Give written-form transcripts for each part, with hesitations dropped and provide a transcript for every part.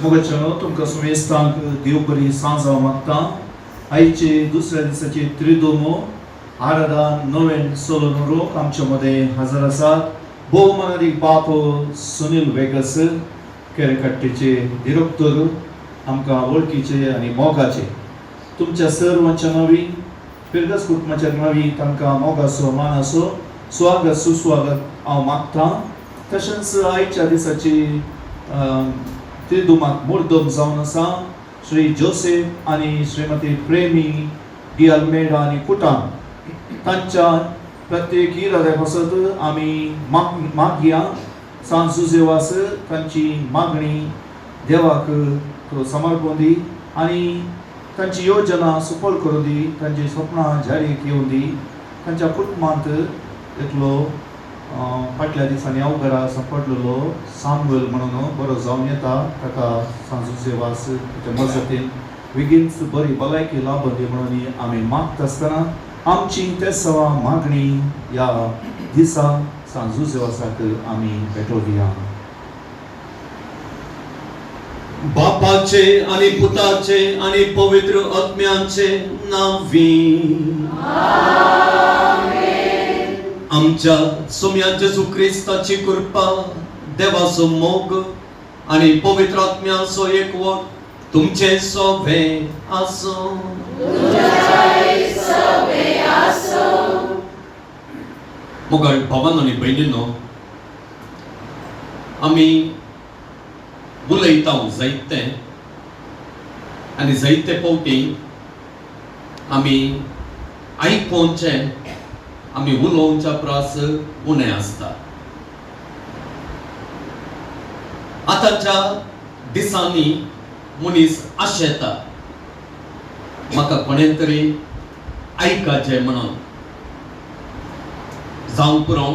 मोगाचें तुमकां सुमेस्तांक देव बरी सांज हांव मागतां. आयचे दुसऱ्या दिसाचे त्रिदोमो आराधन नोवेन सोलोन लोक आमचे मदें हजर आसात. भोवमानारी बाप सुनील वेगस केरेकट्टेचे डिरेक्टर आमकां वळखीचे आनी मोगाचे. तुमच्या सर्वांच्या नांवी फिरगस कुटुंबाच्या नांवी तांकां मोगाचो मानाचो स्वागत सुस्वागत हांव मागतां. तशेंच आयच्या दिसाची त्रिदोमाक मुर्दम जावन आसा श्री जोसेफ आनी श्रीमती प्रेमी डी अल्मेडा आनी कुटान. तांच्या प्रत्येक इराद्या पासत आमी मागया सांज जुजेवास तांची मागणी देवाक समर्पण दी आनी तांची योजना सफल करून दी, तांची स्वप्नां जारीक येवन दी. तांच्या कुटुंबांत एकलो फाटल्या दिसांनी अवघरा सांपडलेलो सामुएल म्हणून बरो जावन येता. ताका सांजू सेवास ताच्या मजतीन बेगीनच बरी भलायकी लाभ दी म्हणून आमी मागता आसतना आमची ते सवा मागणी ह्या दिसा सांजू सेवासाक आमी पेटोवया. बापाचे आणि पुताचे आणि पवित्र आत्म्याचे नावी आमच्या सोम्या जेजू ख्रिस्ताची कृपा, देवाचो मोग आणि पवित्र आत्म्याचो एकवट तुमचे सोबे आसो. मोगळ भावांनो आनी भयणींनो, आमी उलयता जायते आनी जायते फावटी आमी आयकोवचे आमी उलोवच्या प्रास उणे आसता. आतांच्या दिसांनी मनीस आशेता म्हाका कोणें तरी आयकाचें म्हणून. जावं पुरो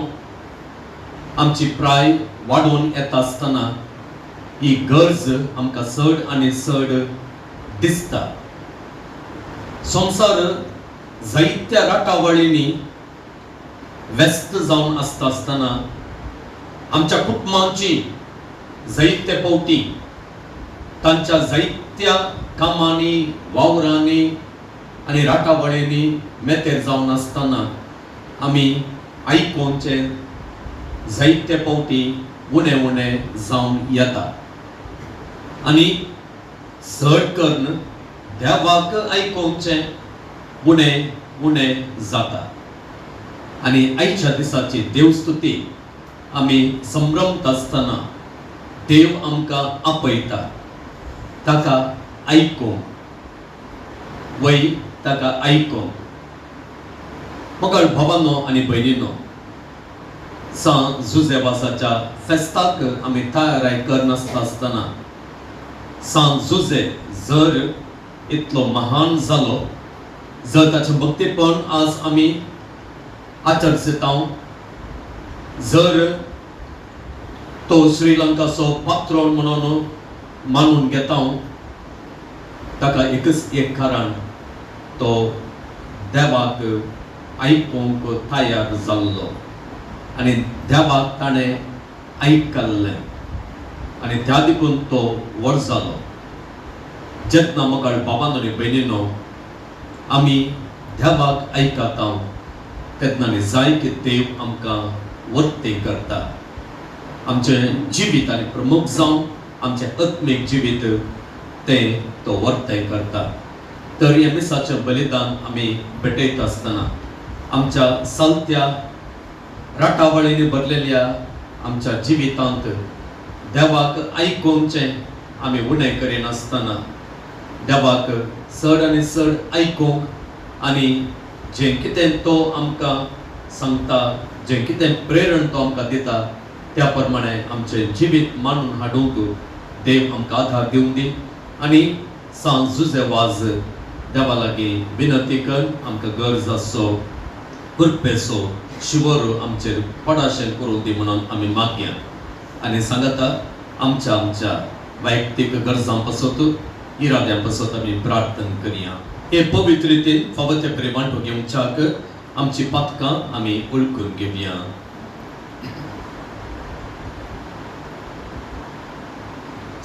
आमची प्राय वाडून येता आसतना ही गरज आमकां चड आनी चड दिसता. संवसार जायत्या राटावळींनी व्यस्त जावन आसतना आमच्या कुटुंबांची जायते फावटी तांच्या जायत्या कामांनी वावरांनी आनी राटावळींनी मेतेर जावन आसतना आमी आयकोवचे जायते फावटी उणे उणे जावन येता आनी चड करून देवाक आयकोवचे उणे उणे जाता. आनी आयच्या दिसाची देवस्तुती आमी संभ्रमत आसतना देव आमकां आपयता ताका आयकोवंक वय ताका आयकोवंक. मोगळ भावांनो आनी भयणींनो, सांज जुजेवासाच्या फेस्ताक आमी तयारी करनासता आसतना सांज जुजे जर इतलो महान जालो, जर ताचें भक्तीपण आज आमी आचरता, जर तो श्रीलंकाचो पात्रोळ म्हणून मानून घेता, ताका एकच एक कारण तो देवाक आयकोवंक तयार जाल्लो आनी देवाक ताणें आयकल्लें आनी त्या देखून तो व्हड जालो. जेन्ना मोगाळ बाबांनो आनी भयणींनो आमी देवाक आयकता तेन्ना जाय की देव आमकां वर्ते करता. आमचें जिवीत आनी प्रमुख जावन आमचें आत्मीक जिवीत तें तो वर्ते करता. तर ह्या मिसाचें बलिदान आमी भेटयता आसतना आमच्या चलत्या राटावळींनी भरलेल्या आमच्या जिवितांत देवाक आयकोवचें आमी उणें करिनासतना देवाक चड आनी चड आयकोवंक आनी जें कितें तो आमकां सांगता, जें कितें प्रेरण तो आमकां दिता त्या प्रमाणे आमचें जिवीत मांडून हाडूंक देव आमकां आधार दिवंक दी. आनी सांज जुजे वाज देवा लागीं विनंती कर आमकां गरज आसो कृपेचो शिवर आमचेर पडाशें करून दी म्हणून आमी मागया. आनी सांगता आमच्या आमच्या वैयक्तीक गरजां पासत इराद्यां पासत आमी प्रार्थना करया. हे पवित्र रितीन फावो ते प्रेमांत घेवच्याक आमची पातकां आमी उळकून घेवया.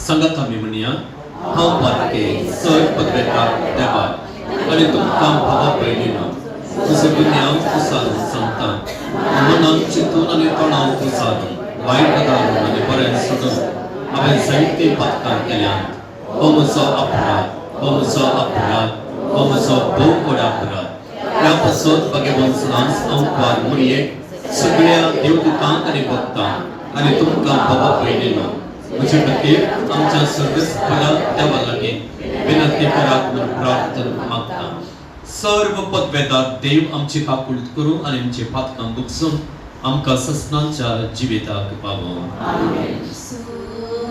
सांगात आमी म्हणया हांव पातके चड पदवेकार देवाक आनी तुमकां भावा पयली ना तुजे गुन्यांव तूं सांगता मनान चिंतून आनी तोंडान तूं सारून वायट घालून आनी बरें सोडून हांवें जायती पातकां केल्यात हो म्हजो अपराध हो म्हजो अपराध हो म्हजो भोव व्हड अपराध ह्या पासून भगवंतास हांव पार म्हणयेक सगळ्या देवदूतांक आनी भक्तांक आनी तुमकां भावा पयली ना म्हजे खातीर आमच्या सर्वेस्परा देवा लागीं विनंती करात म्हूण प्रार्थना मागता सर्व पदवेदार देव आमची काकूळट करूं आनी आमचे पातकां बुगसून आमकां ससनांच्या जिविताक पावो आमेन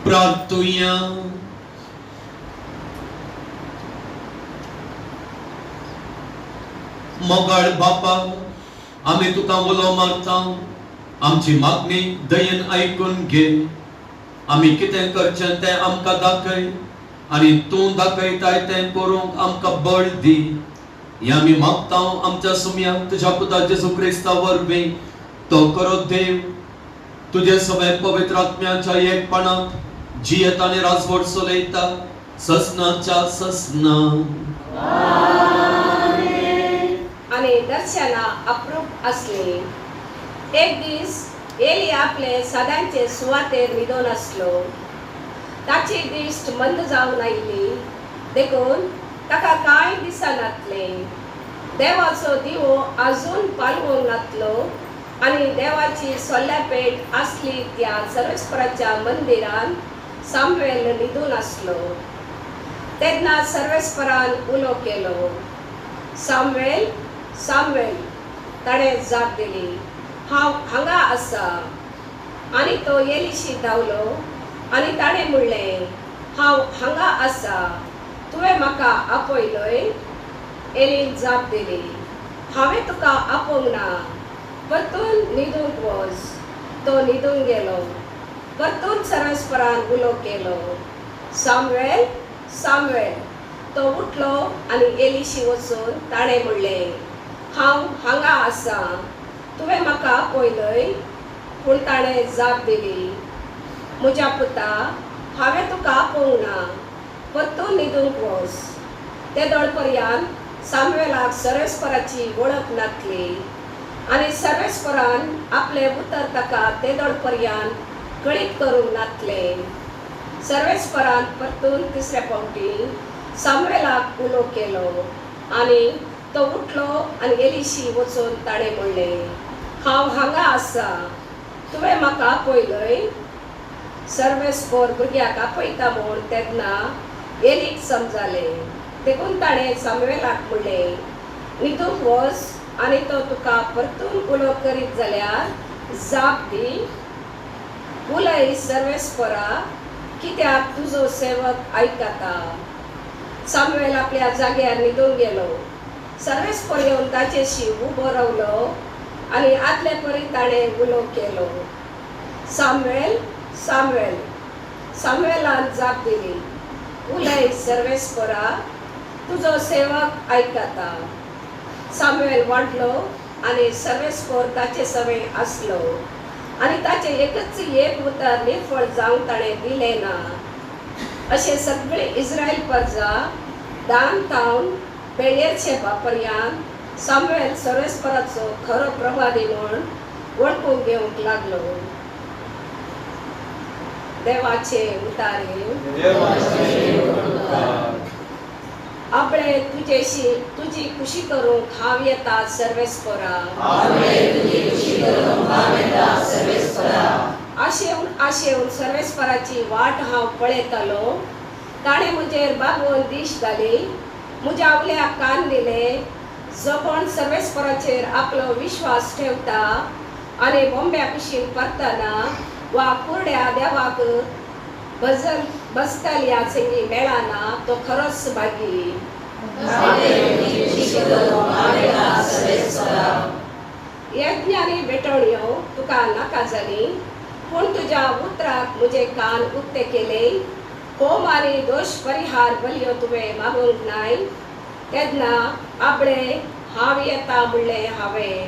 प्रार्थुया मोगाळ बापा आमी तुका उलो मारता आमची मागणी दयेन आयकून घे आमी कितें करचें तें आमकां दाखय आनी तूं दाखयताय तें करूंक आमकां बळ दी हें आमी मागता आमच्या सुमयाक तुज्या पुता जेजू क्रिस्ता वरवीं तो करो देव तुजे सगळे पवित्र आत्म्याच्या एकपणांत जियेत आनी राजवट चलयता ससनाच्या ससना आणि दर्शना अप्रूप असले एक दीस एली आपले सदांचे सुवातेर न्हिदोन आसलो ताची दिश्ट मंद जावन आयली देखून ताका कांय दिसनातले देवाचो दिवो आजून पालवूंक नातलो आनी देवाची सोल्ल्यापेट आसली त्या सर्वेस्पराच्या मंदिरान सामुएल न्हिदून आसलो तेन्ना सर्वेस्परान उलो केलो सामुएल सामुएल ताणें जाप दिली हांव हांगा आसा आनी तो एलीशी धांवलो आनी ताणें म्हणलें हांव हांगा आसा तुवें म्हाका आपयलोय एलीन जाप दिली हांवें तुका आपोवंक ना परतून न्हिदूंक वच तो न्हिदूंक गेलो परतून सर्वेस्परान उलो केलो सामुएल सामुएल तो उठलो आनी एलीशी वचून ताणें म्हणलें हांव हांगा आसा तुवें म्हाका आपयलय पूण ताणें जाप दिली म्हज्या पुता हांवें तुका आपोवंक ना परतून न्हिदूंक वच ते दळपर्यंत सामुएलाक सर्वेस्पराची वळख नासली आनी सर्वेस्परान आपले उतर ताका ते दळपर्यंत कळीत करूंक नासले सर्वेस्परान परतून तिसऱ्या फावटी सामुएलाक उलो केलो आनी तो उठलो आनी एलीशी वचून ताणें म्हणलें हांव हांगा आसा तुवें म्हाका आपयलय सर्वेस्पर भुरग्याक आपयता म्हूण तेन्ना एलीक समजालें देखून ताणें सामुएलाक म्हणलें न्हिदूंक वच आनी तो तुका परतून उलो करीत जाल्यार जाप दी उलय सर्वेस्परा कित्याक तुजो सेवक आयकता सामुएल आपल्या जाग्यार न्हिदूंक गेलो सर्वेस्पर येवन ताचेशी उबो रावलो आनी आदले परी ताणें उलो केलो सामुएल सामुएल सामुएलान जाप दिली उलय सर्वेस्परा तुजो सेवक आयकता सामुएल वाडलो आनी सर्वेस्पर ताचे सवय आसलो आनी ताचे एकच एक उतर निर्फळ जावंक ताणें दिलें ना अशें सगळे इस्रायल प्रजा दान तावन बेळेरशेबा पर्यंत सामुएल सर्वेस्पराचो खरो प्रभादी म्हूण वळखून घेवंक लागलो देवाचे उतारे आपणे तुझी खुशी करूंक हांव येता सर्वेस्परा आशेवन सर्वेस्पराची वाट हांव पळयतालो. ताणें म्हजेर बागोवन दिश घाली, म्हज्या आवल्याक कान दिले. जो कोण सर्वेस्पराचेर आपलो विश्वास ठेवता आनी बोंब्या कुशीन परतना वा कुरड्या देवाक बसतल्या सेंगी मेळना तो खरोच भागी. यज्ञानी बेटोळ्यो तुका नाका जाली, पूण तुज्या उतराक म्हजे कान उक्ते केले. होम आनी दोश परिहार बलयो तुवें मागूंक नाय. तेन्ना आपणे हांव येता म्हणलें हांवें.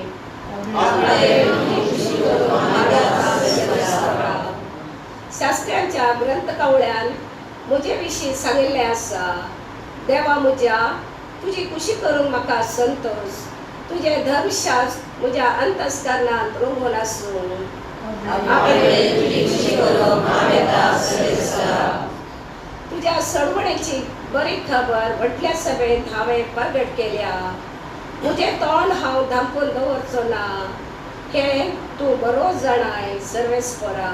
शास्त्रांच्या ग्रंथ कवळ्यान म्हजे विशीं सांगिल्लें आसा. देवा म्हज्या, तुजी खुशी करूंक म्हाका संतोश. तुजे धर्मशास्त्र म्हज्या अंतस्करणांत रोवून आसूं. तुज्या सडवणेची बरी खबर व्हडल्या सभेंत हांवें प्रगट केल्या. म्हजें तोंड हांव धांपून दवरचो ना. हे तूं बरो जाणाय सर्वेस्परा.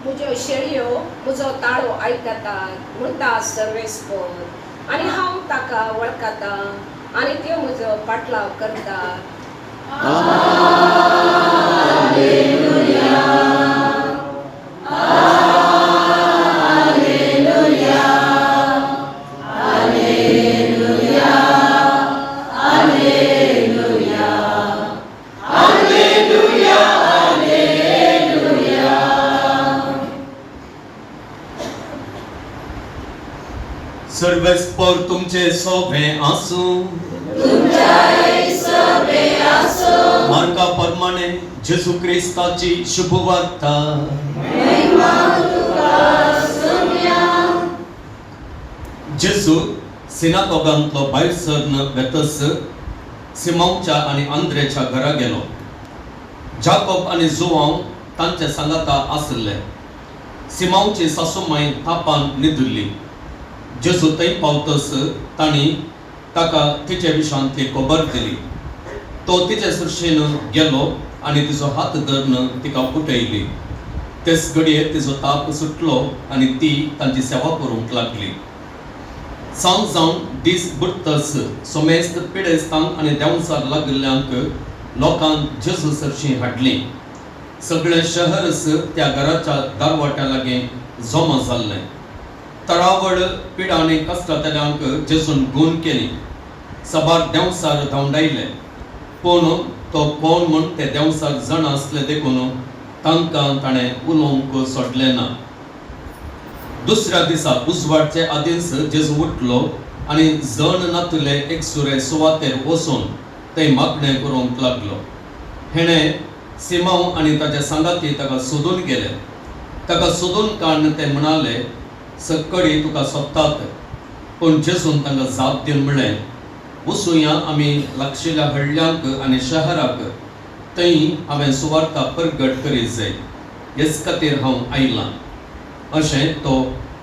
म्हज्यो शेळयो म्हजो ताळो आयकतात म्हणटा सर्वेस्पर, आनी हांव ताका वळखता आनी त्यो म्हजो पाटलाव करतात. सर्वेस्पर तुमचे सोबे आसूं. मार्का प्रमाणे जेजू क्रिस्ताची शुभवार्ता. जेजू सिनागोगांतलो भायर सरन वेतस सिमोनच्या आनी आंद्रेच्या घरा गेलो. जाकोब आनी जोआंव तांचे सांगाता आसले. सिमोनची सासूमाय तापान न्हिदुल्ली. जेजू थंय पावतस तांणी ताका तिचे विशयांतली खबर दिली. तो तिचे सुरशेन गेलो आनी तिचो हात धरून तिका उठयली. तेच घडये तिचो ताप सुटलो आनी ती तांची सेवा करूंक लागली. सांज जावन दीस बुडतस सोमेस्त पिडेस्तांक आनी देंवचार लागिल्ल्यांक लोकांक जेजू सरशी हाडली. सगळें शहरच त्या घराच्या दारवाट्या लागीं जमा जाल्लें. तळावळ पिडा आनी कश्टांतल्यांक जेजून गूण केली. सबार देंवचार धांवडायले, पूण तो कोण म्हूण ते देंवचार जाण आसले देखून तांकां ताणें उलोवंक सोडलें ना. दुसऱ्या दिसा उजवाडचे आदींच जेजू उठलो आनी जण नातले एक सुरे सुवातेर वचून थंय मागणें करूंक लागलो. हेणें सिमोन आनी ताचे सांगाती ताका सोदून गेले. ताका सोदून काडून ते म्हणाले, सकळी तुका सोदतात. पूण जेजून तांकां जाप दिवन म्हणलें, वचुया आमी लागशिल्ल्या हडल्यांक आनी शहराक. थंय हांवें सुवार्ता प्रगट करीत जाय. हेच खातीर हांव आयलां. अशें तो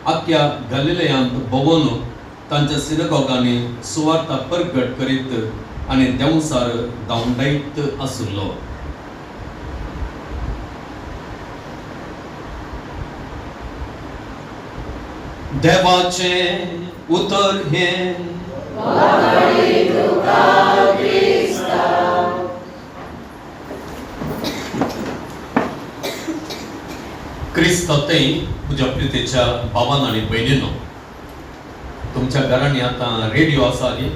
आख्या गलिलेयांत भोंवून तांच्या सिनगोगांनी सुवार्ता प्रगट करीत आनी देंवचार धांवडायत आसलो. देवाचे उतर हे क्रिस्तांतय तुज्या प्रितेच्या भावान आनी भयणीनो, तुमच्या घरांनी आतां रेडिओ आसा न्ही?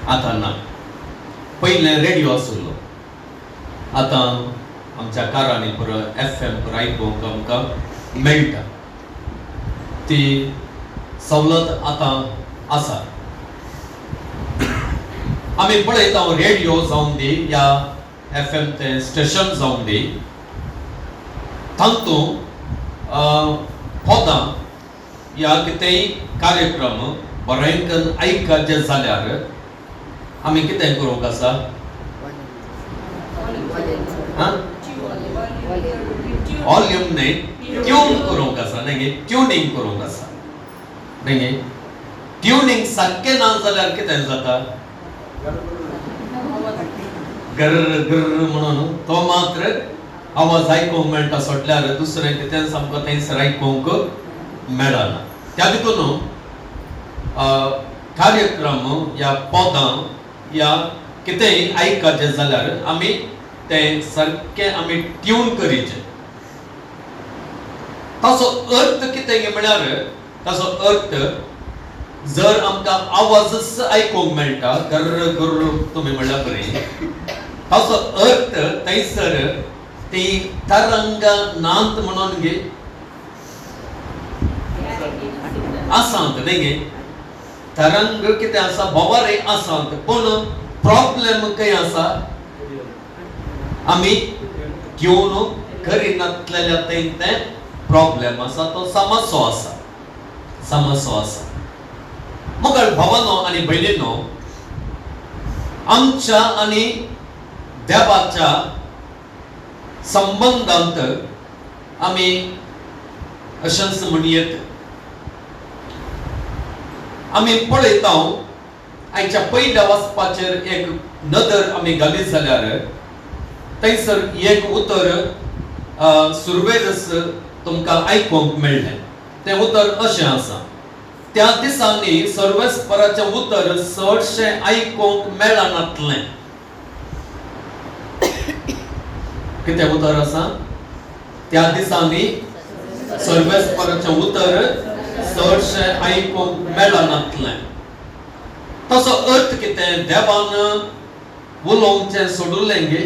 आतां ना. पयलें रेडिओ आसलो. आतां आमच्या कारांनी पुरो FM पुरो आयकूंक आमकां मेळटा. ती सवलत आतां आसा. आमी पळयता रेडिओ जावन दी या FM ते स्टेशन जावन दी, तातूंत पदां या कितेंय कार्यक्रम बरेंकन आयकाचे जाल्यार आमी कितें करूंक आसा? वॉल्यूम न्ही, ट्यून करूंक आसा न्ही, ट्यूनिंग करूंक आसा न्ही. ट्यूनिंग सारकें ना जाल्यार कितें जाता? गर्र गर्र म्हणून तो मात्र आवाज आयकूंक मेळटा सोडल्यार दुसरें कितें सामको थंयसर आयकूंक मेळना. त्या देखून कार्यक्रम या पदां या कितेंय आयकाचें जाल्यार आमी तें सारकें आमी ट्यून करीचें. ताचो अर्थ कितें म्हळ्यार ताचो अर्थ जर आमकां आवाजच आयकूंक मेळटा गर्र गर्र तुमी म्हणल्यार बरें, ताचो अर्थ थंयसर ती तरंग नांत म्हणून घे आसांत न्ही गे. तरंग कितें आसा बोवारे आसांत, पूण प्रॉब्लेम खंय आसा? आमी ट्यून करिनासलेल्या थंय तें प्रॉब्लेम आसा, तो समस्या आसा, समस्या आसा. मगर भावांनो आनी भयणींनो, आमच्या आनी देवाच्या संबंधांत आमी अशेंच म्हणयेत. आमी पळयता आयच्या पयल्या वाचपाचेर एक नदर आमी घालीत जाल्यार थंयसर एक उतर सुरवेरस तुमकां आयकूंक मेळ्ळें. तें उतर अशें आसा: त्या दिसांनी सर्वेस्पराचें उतर चडशें आयकूंक मेळनातलें. कितें उतर आसा? त्या दिसांनी सर्वेस्पराचें उतर चडशें आयकूंक मेळनातलें. ताचो अर्थ कितें? देवान उलोवचें सोडूलें गे.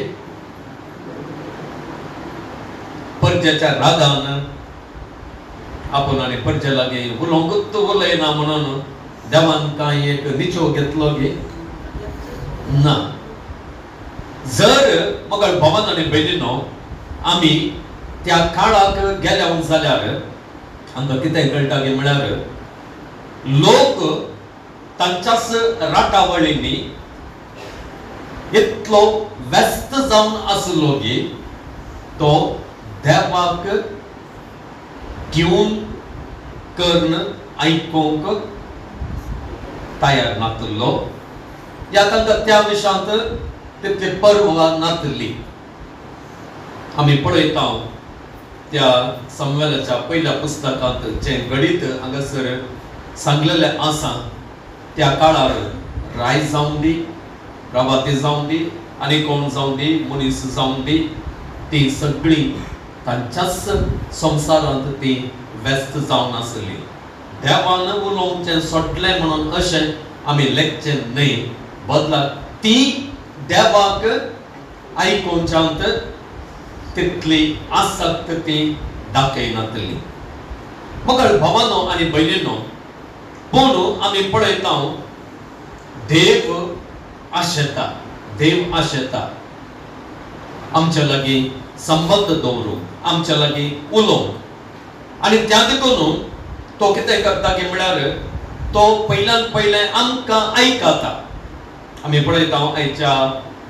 परजेच्या रागान आपूण आनी परजे लागीं उलोवंकूच उलयना म्हणून देवान कांय एक निचो घेतलो गे? ना. जर मगर भावान आनी भयणींनो आमी त्या काळाक गेल्या जाल्यार आमकां कितें कळटा गे म्हळ्यार लोक तांच्याच राटावळींनी इतलो व्यस्त जावन आसलो गे तो देवाक ट्यून करून आयकूंक तयार नासलो. या तांकां त्या विशयांत तितली पर्वा नासली. आमी पळयता त्या सामुएलाच्या पयल्या पुस्तकांत जें घडीत हांगासर सांगलेलें आसा, त्या काळार राय जावं दी, प्रवादी जावं दी, आनी कोण जावं दी, मनीस जावं दी, ती सगळीं तांच्याच संवसारांत ती व्यस्त जावन आसली. देवान उलोवचें सोडलें म्हणून अशें आमी लेखचें न्ही, बदलाक ती देवाक आयकूंच्यांत तितली आसक्त ती दाखयनातली. मगर भावांनो आनी भयणींनो, पूण आमी पळयता देव आशेता, देव आशेता आमच्या लागीं संबंध दवरूंक, आमच्या लागीं उलोवंक. आनी त्या देखून तो कितें करता की म्हळ्यार तो पयल्यान पयलें आमकां आयकता. आमी पळयता आयच्या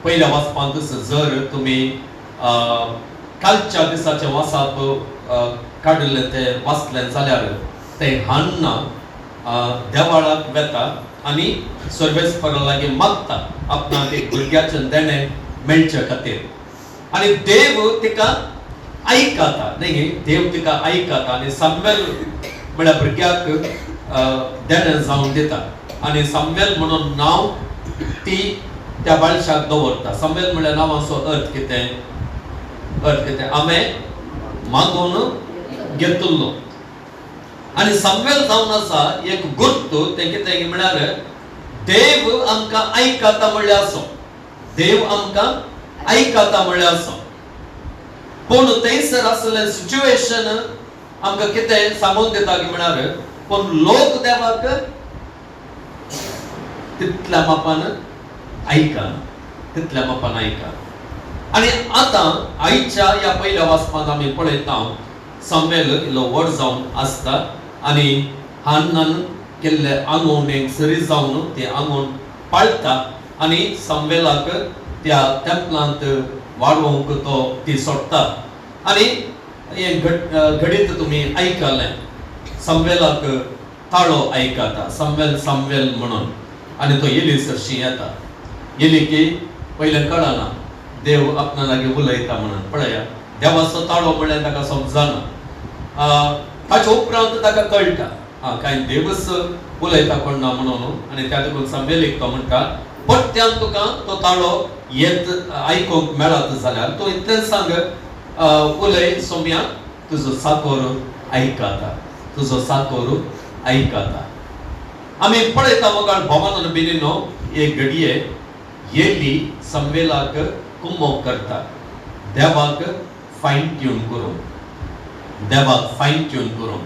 पयल्या वाचपांत जर तुमी कालच्या दिसाचें वाचप काडिल्लें तें वाचलें जाल्यार तें हन्ना देवाळाक वेता आनी सर्वेस्परा लागीं मागता आपणाक एक भुरग्याचें देणें मेळचे खातीर. आनी देव तिका आयकता न्ही, देव तिका आयकता आनी सामुएल म्हळ्यार भुरग्याक देणें जावन दिता. आनी सामुएल म्हणून नांव ती त्या बाळशाक दवरता. सामुएल म्हळ्यार नांवाचो अर्थ कितें? अर्थ कितें? आमें मागून घेतलो. आनी सामुएल जावन आसा एक गुर्त, तें कितें म्हळ्यार देव आमकां आयकता म्हणल्यार असो, देव आमकां आयकता म्हणल्यार असो. पूण थंयसर आसलें सिच्युएशन आमकां कितें सांगून दिता की म्हळ्यार पूण लोक देवाक तितल्या मापान आयकना, तितल्या मापान आयकना. आनी आतां आयच्या ह्या पयल्या वाचपांत आमी पळयता सामुएल इल्लो व्हड जावन आसता आनी हान्नान केल्ले आंगोवणेक सरी जावन ते आंगोवन पाळटा आनी सामुएलाक त्या टेंपलांत वाडोवंक तो ती सोडटा. आनी हे घडीत तुमी आयकलें, सामुएलाक ताळो आयकता, सामुएल सामुएल म्हणून, आनी तो एली सरशी येता. एली की पयलें कळना देव आपणा लागीं उलयता म्हणून. पळया, देवाचो ताळो म्हळ्यार ताका समजना. ताच्या उपरांत ताका कळटा काय देवच उलयता कोण ना म्हणून. आनी त्या देखून सामुएलीक तो म्हणटा, पट्ट्यान तुका तो ताळो येत आयकूंक मेळत जाल्यार तूं इतलें सांग, उलय सोम्या, तुजो साकोर आयकता, तुजो साकोर आयकता. आमी पळयता मोगाळ भोवान बिनिनो एक घडये एली सामुएलाक कुमोग करता, देवाक फायन ट्यून करून, देवाक फायन ट्यून करून.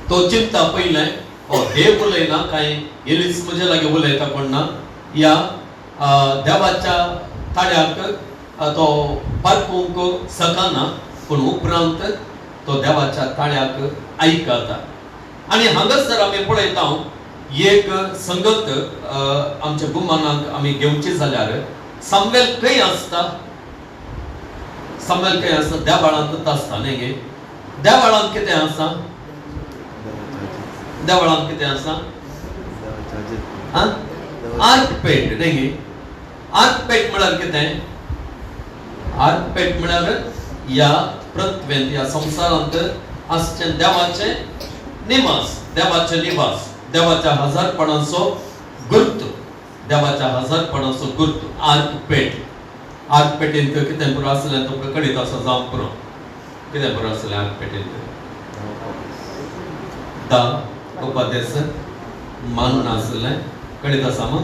तो चिंता पयलें देव उलयना काय एलीच म्हजे लागीं उलयता कोण ना, या देवाच्या ताळ्याक तो पारखूंक शकना, पूण उपरांत तो देवाच्या ताळ्याक आयकता. आनी हांगासर आमी पळयता एक संगत आमच्या गुमानाक आमी घेवची जाल्यार सामुएल खंय आसता? सामुएल खंय आसता? देवाळांत आसता न्ही गे. देवाळांत कितें आसा? देवाळांत कितें आसा? आर्कपेट न्ही गे. आर्कपेट म्हळ्यार कितें? आर्कपेट म्हळ्यार ह्या पृथ्वेंत, ह्या संवसारांत आसचें देवाचें निवास, देवाचें निवास, देवाच्या हजारपणाचो गुर्त, देवाच्या हजारपणाचो गुर्त. आर्कपेट. आर्कपेटींत कितें बरें आसलें तुमकां कळीत आसा जावं पुरो? कितें बरें आसलें आर्कपेटींत? उपादेश मान आसलें, कळीत आसा मग?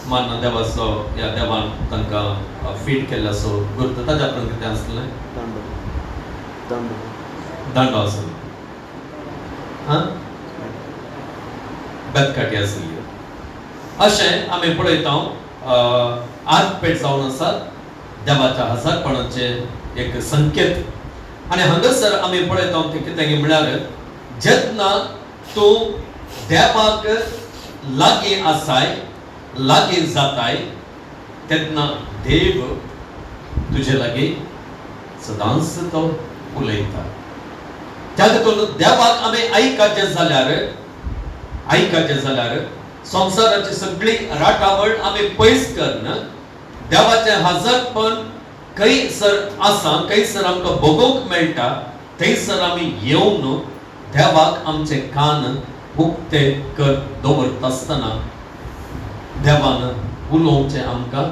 मान देवाचो, ह्या देवान तांकां फीट केल्ल्याचो गुर्त. ताच्या उपरांत कितें आसलें? दांडो आसलो. बेतकाटी आसली. अशें आमी पळयता आर्कपेट जावन आसा देवाच्या हजारपणाचे एक संकेत. आनी हांगासर आमी पळयता ते कितें म्हळ्यार जेन्ना तूं देवाक लागीं आसाय, लागीं जाताय, तेन्ना देव तुजे लागीं सदांच तो उलयता. त्या देखून देवाक आमी आयकचें जाल्यार संवसाराची सगळी राटावळ आमी पयस करना. देवाचें हजारपण खंयसर आसा, खंयसर आमकां भोगूंक मेळटा, थंयसर आमी येवन देवाक आमचे कान उक्ते कर दवरता आसतना देवान उलोवचें आमकां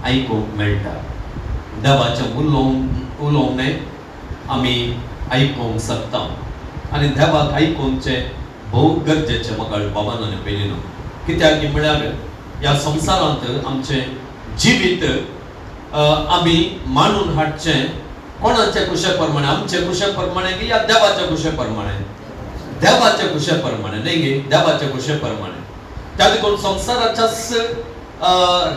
आयकूंक मेळटा. देवाचें उलोवणें आमी आयकूंक शकता. आनी देवाक आयकूंकचें भोव गरजेचें म्हाका बाबान आनी पयलीं. कित्याक म्हळ्यार ह्या संवसारांत आमचें जिवीत आमी मांडून हाडचें कोणाचे कुशे प्रमाणे? आमचे कुशे प्रमाणे की या देवाच्या कुशे प्रमाणे? देवाच्या कुशे प्रमाणे न्ही गे, देवाच्या कुशे प्रमाणे. त्या देखून संवसाराच्याच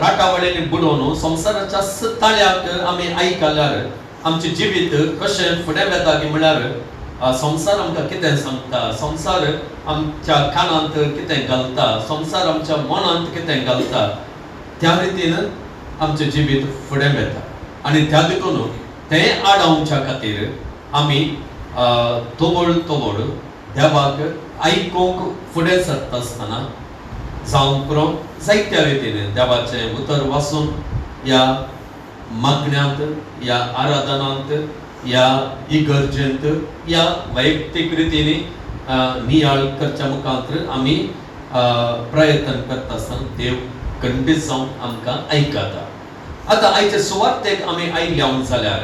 राटावळींनी बुडोवन, संवसाराच्याच ताळ्याक आमी आयकल्यार आमचें जिवीत कशें फुडें वेता की म्हळ्यार संवसार आमकां कितें सांगता, संवसार आमच्या कानांत कितें घालता, संवसार आमच्या मनांत कितें घालता, त्या रितीन आमचें जिवीत फुडें वेता. आनी त्या देखून तें आडावच्या खातीर आमी तोबोड देवाक आयकूंक फुडें सरता आसतना जावं पुरो जायत्या रितीन देवाचें उतर वाचून ह्या मागण्यांत, ह्या आराधनांत, ह्या इगर्जेंत, ह्या वैयक्तीक रितीन नियाळ करच्या मुखांतर आमी प्रयत्न करता आसतना देव खंडीत जावन आमकां आयकता. आतां आयचे सुवातेक आमी आयल्या जाल्यार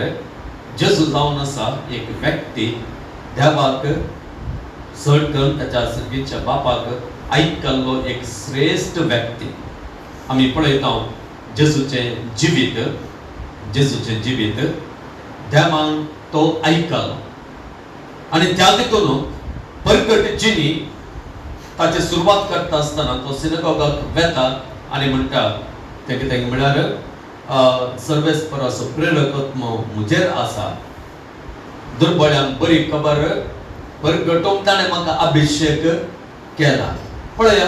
जेजू जावन आसा एक व्यक्ती देवाक चड करून ताच्या सर्गीच्या बापाक आयकल्लो एक श्रेष्ठ व्यक्ती. आमी पळयता जेजूचें जिवीत देवान तो आयकलो. आनी त्या देखून परगट जिणी ताची सुरवात करता आसतना तो सिनेगॉगाक वेता आनी म्हणटा तें कितें म्हळ्यार सर्वेस्पराचो प्रेरकत्व म्हजेर आसा. दुर्बळ्यांक बरी खबर परगटोवंक ताणें म्हाका अभिशेक केला. पळया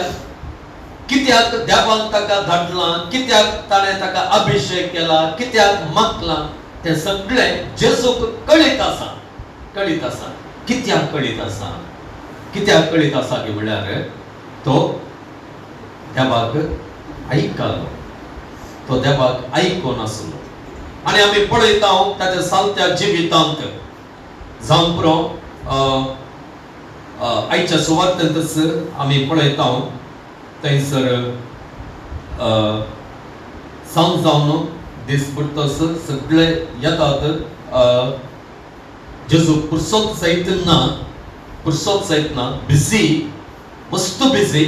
कित्याक देवान ताका धाडला, कित्याक ताणें ताका अभिषेक केला, कित्याक मागला, ते सगळे जेजूक कळीत आसा. कित्याक कळीत आसा? कित्याक कळीत आसा की म्हळ्यार तो देवाक आयकलो, तो देवाक आयकोन आसलो. आणि आमी पळयता ताच्या सालत्या जिवितांत जावन पुरो आयच्या सुवातेंत आमी पळयता थंयसर सांज जावन दीस पडटस सगळे येतात. जेजू पुरसोत सयत ना, बिझी, मस्त बिझी.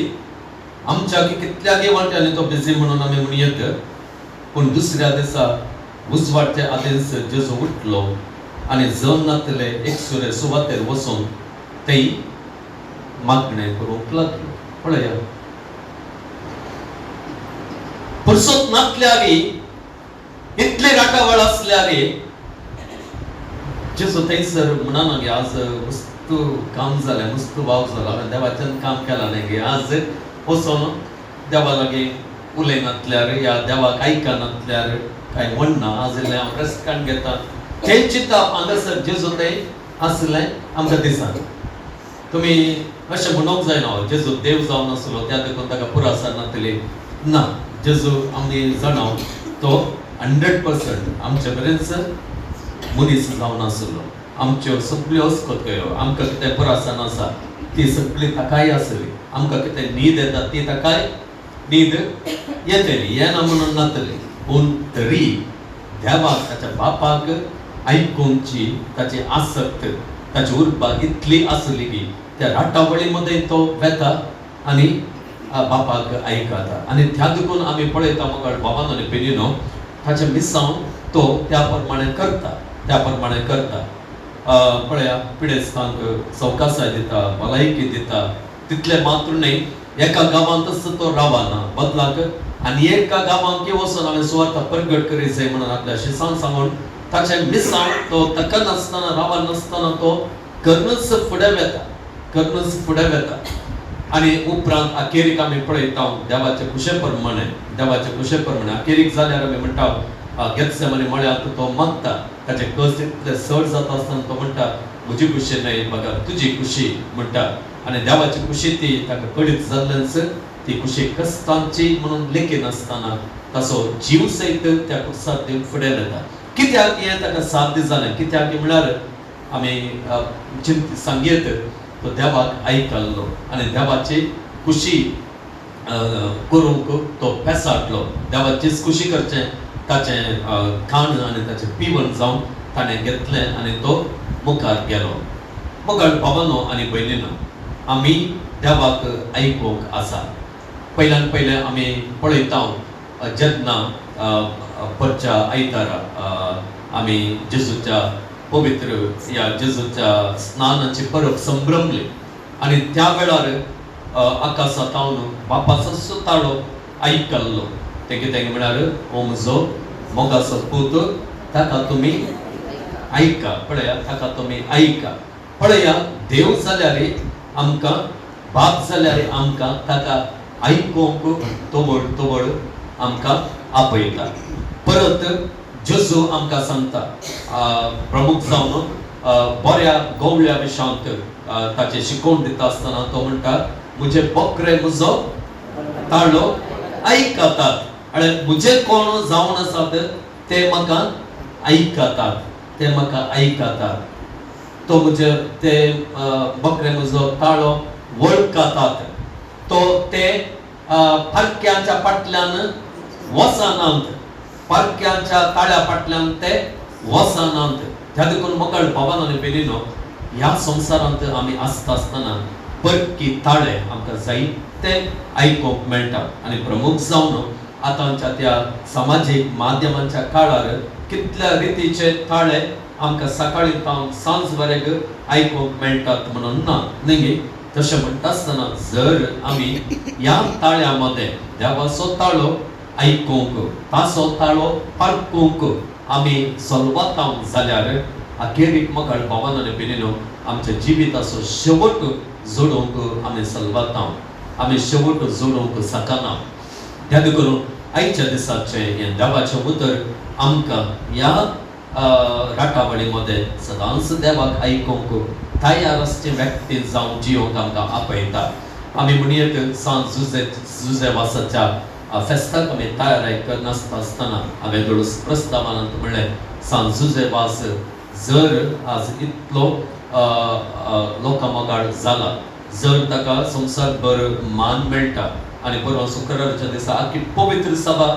आमच्या कितल्यागे वाट्यांनी तो बिझी म्हणून आमी म्हणयत. पूण दुसऱ्या दिसा उजवाडच्या आदींच जेजू उठलो आनी जमनातले एक सुरे सुवातेर वचून ते मागणें करूंक लागलो. पळया पुरसोत नासल्यारी, इतले राटावळ आसल्यारी जेजू थंयसर म्हणना गे आज मस्त काम जालें, मस्त वाव जाला, हांवें देवाच्यान काम केलां न्ही गे, आज वचून देवा लागीं उलयनातल्यार या देवाक आयकनातल्यार काय म्हणना, आज इल्लें हांव रेस्टान घेता. तें चिंतप हांगासर जेजू थंय आसलें आमकां दिसना. तुमी अशें म्हणूंक जायना जेजू देव जावन आसलो त्या देखून ताका पुरासार नातली. ना, जेजू आमी जाणाव तो 100% आमचे मेरेनच मनीस जावन आसलो. आमच्यो सगळ्यो अस्कोत्यो आमकां कितें पुरासार आसा ती सगळी ताकाय आसली. आमकां कितें न्हीद येता ती ताकाय न्हीद येतली, येना म्हणून नातली. पूण तरी देवाक ताच्या बापाक आयकूंची ताची आसक्त, ताची उर्बा इतली आसली की त्या राटावळी मध्ये तो वेता आनी बापाक आयकता. आनी त्या देखून आमी पळयता मगळ बाबान आनी पेनिनो ताच्या मिसांव तो त्या प्रमाणे करता. पळया पिडेस्तांक सवकासाय दिता, भलायकी दिता. तितले मात्र न्ही, एका गांवांतच तो रावना, बदलाक आनी एका गांवांत वचून हांवें सुवार्ता प्रगट करी जाय म्हणून आपल्या शिसांक सांगून ताचे मिसांव तो ताका नासतना रावा नासतना तो कर्नच फुडें वेता. आनी उपरांत अखेरीक आमी पळयता देवाचे कुशे प्रमाणे अखेरीक जाल्यार आमी म्हणटा गेत्सेमनी मळ्यांत तो मागता. ताचे कश्ट इतले चड जाता आसतना तो म्हणटा म्हजी खुशी न्हय म्हाका तुजी खुशी म्हणटा. आनी देवाची खुशी ती ताका कळीत जाल्ल्यानच ती खुशी कश्टांची म्हणून लेखी नासतना ताचो जीव सयत त्या कुसार दिवन फुडें वेता. कित्याक हें ताका साध्य जालें? कित्याक म्हळ्यार आमी सांगयत तो देवाक आयकल्लो आनी देवाची खुशी करूंक तो पेसाटलो. देवाचीच खुशी करचें ताचें खाण आनी ताचें पिवण जावन ताणें घेतलें आनी तो मुखार गेलो. मगळ भावांनो आनी भयणीनो, आमी देवाक आयकूंक आसा. पयल्यान पयलें आमी पळयता जेन्ना परच्या आयतारा आमी जेजूच्या पवित्र या जेजूच्या स्नानाची परब संभ्रमली आनी त्या वेळार आकाशांतावन बापाचो सुताळो आयकल्लो. ते कितें म्हळ्यार हो म्हजो मोगाचो पूत, ताका तुमी आयका. पळया ताका तुमी आयका. पळया देव जाल्यार आमकां, बाप जाल्यार आमकां ताका आयकूंक तोबड आमकां आपयता. परत जेजू आमकां सांगता प्रमुख जावन बऱ्या गवळ्या विशांत ताचे शिकोवन दिता आसतना तो म्हणटा म्हजे बकरे म्हजो ताळो आयकतात. आनी म्हजे कोण जावन आसात ते म्हाका आयकतात. तो म्हजे ते बकरे म्हजो ताळो वळखतात. तो ते फारक्यांच्या फाटल्यान वचनात, पारक्यांच्या ताळ्या फाटल्यान ते वचनात. त्या देखून मगळ भावान आनी भयणीनो, ह्या संवसारांत आमी आसता आसतना परकी ताळे आमकां जायते आयकूंक मेळटा. आनी प्रमुख जावन आतांच्या त्या सामाजीक माध्यमांच्या काळार कितल्या रितीचे ताळे आमकां सकाळी पावन सांज वरेक आयकूंक मेळटात म्हणून ना न्ही. तशें म्हणटा आसतना जर आमी ह्या ताळ्या मध्ये देवाचो ताळो आयकूंक, ताचो ताळो पारकूंक आमी सलवातांव जाल्यार अखेरीक मगळ भावान आनी भयणीनो आमच्या जिविताचो शेवट जोडूंक आमी सलवातांव, आमी शेवट जोडूंक सकाना. त्याद करून आयच्या दिसाचे हे देवाचें उतर आमकां ह्या राटावळीमध्ये सदांच देवाक आयकूंक तयार आसचे व्यक्ती जावन जियोंक आमकां आपयता. आमी म्हणयेक सांत जुझेवासाच्या फेस्ताक आमी तयारी करनासता आसतना हांवें दळूस प्रस्तावांत म्हणलें, सांत जुझेवास जर आज इतलो लोकां मोगाळ जाला, जर ताका संवसारभर मान मेळटा आनी बरो शुक्राराच्या दिसा आख्खी पवित्र सभा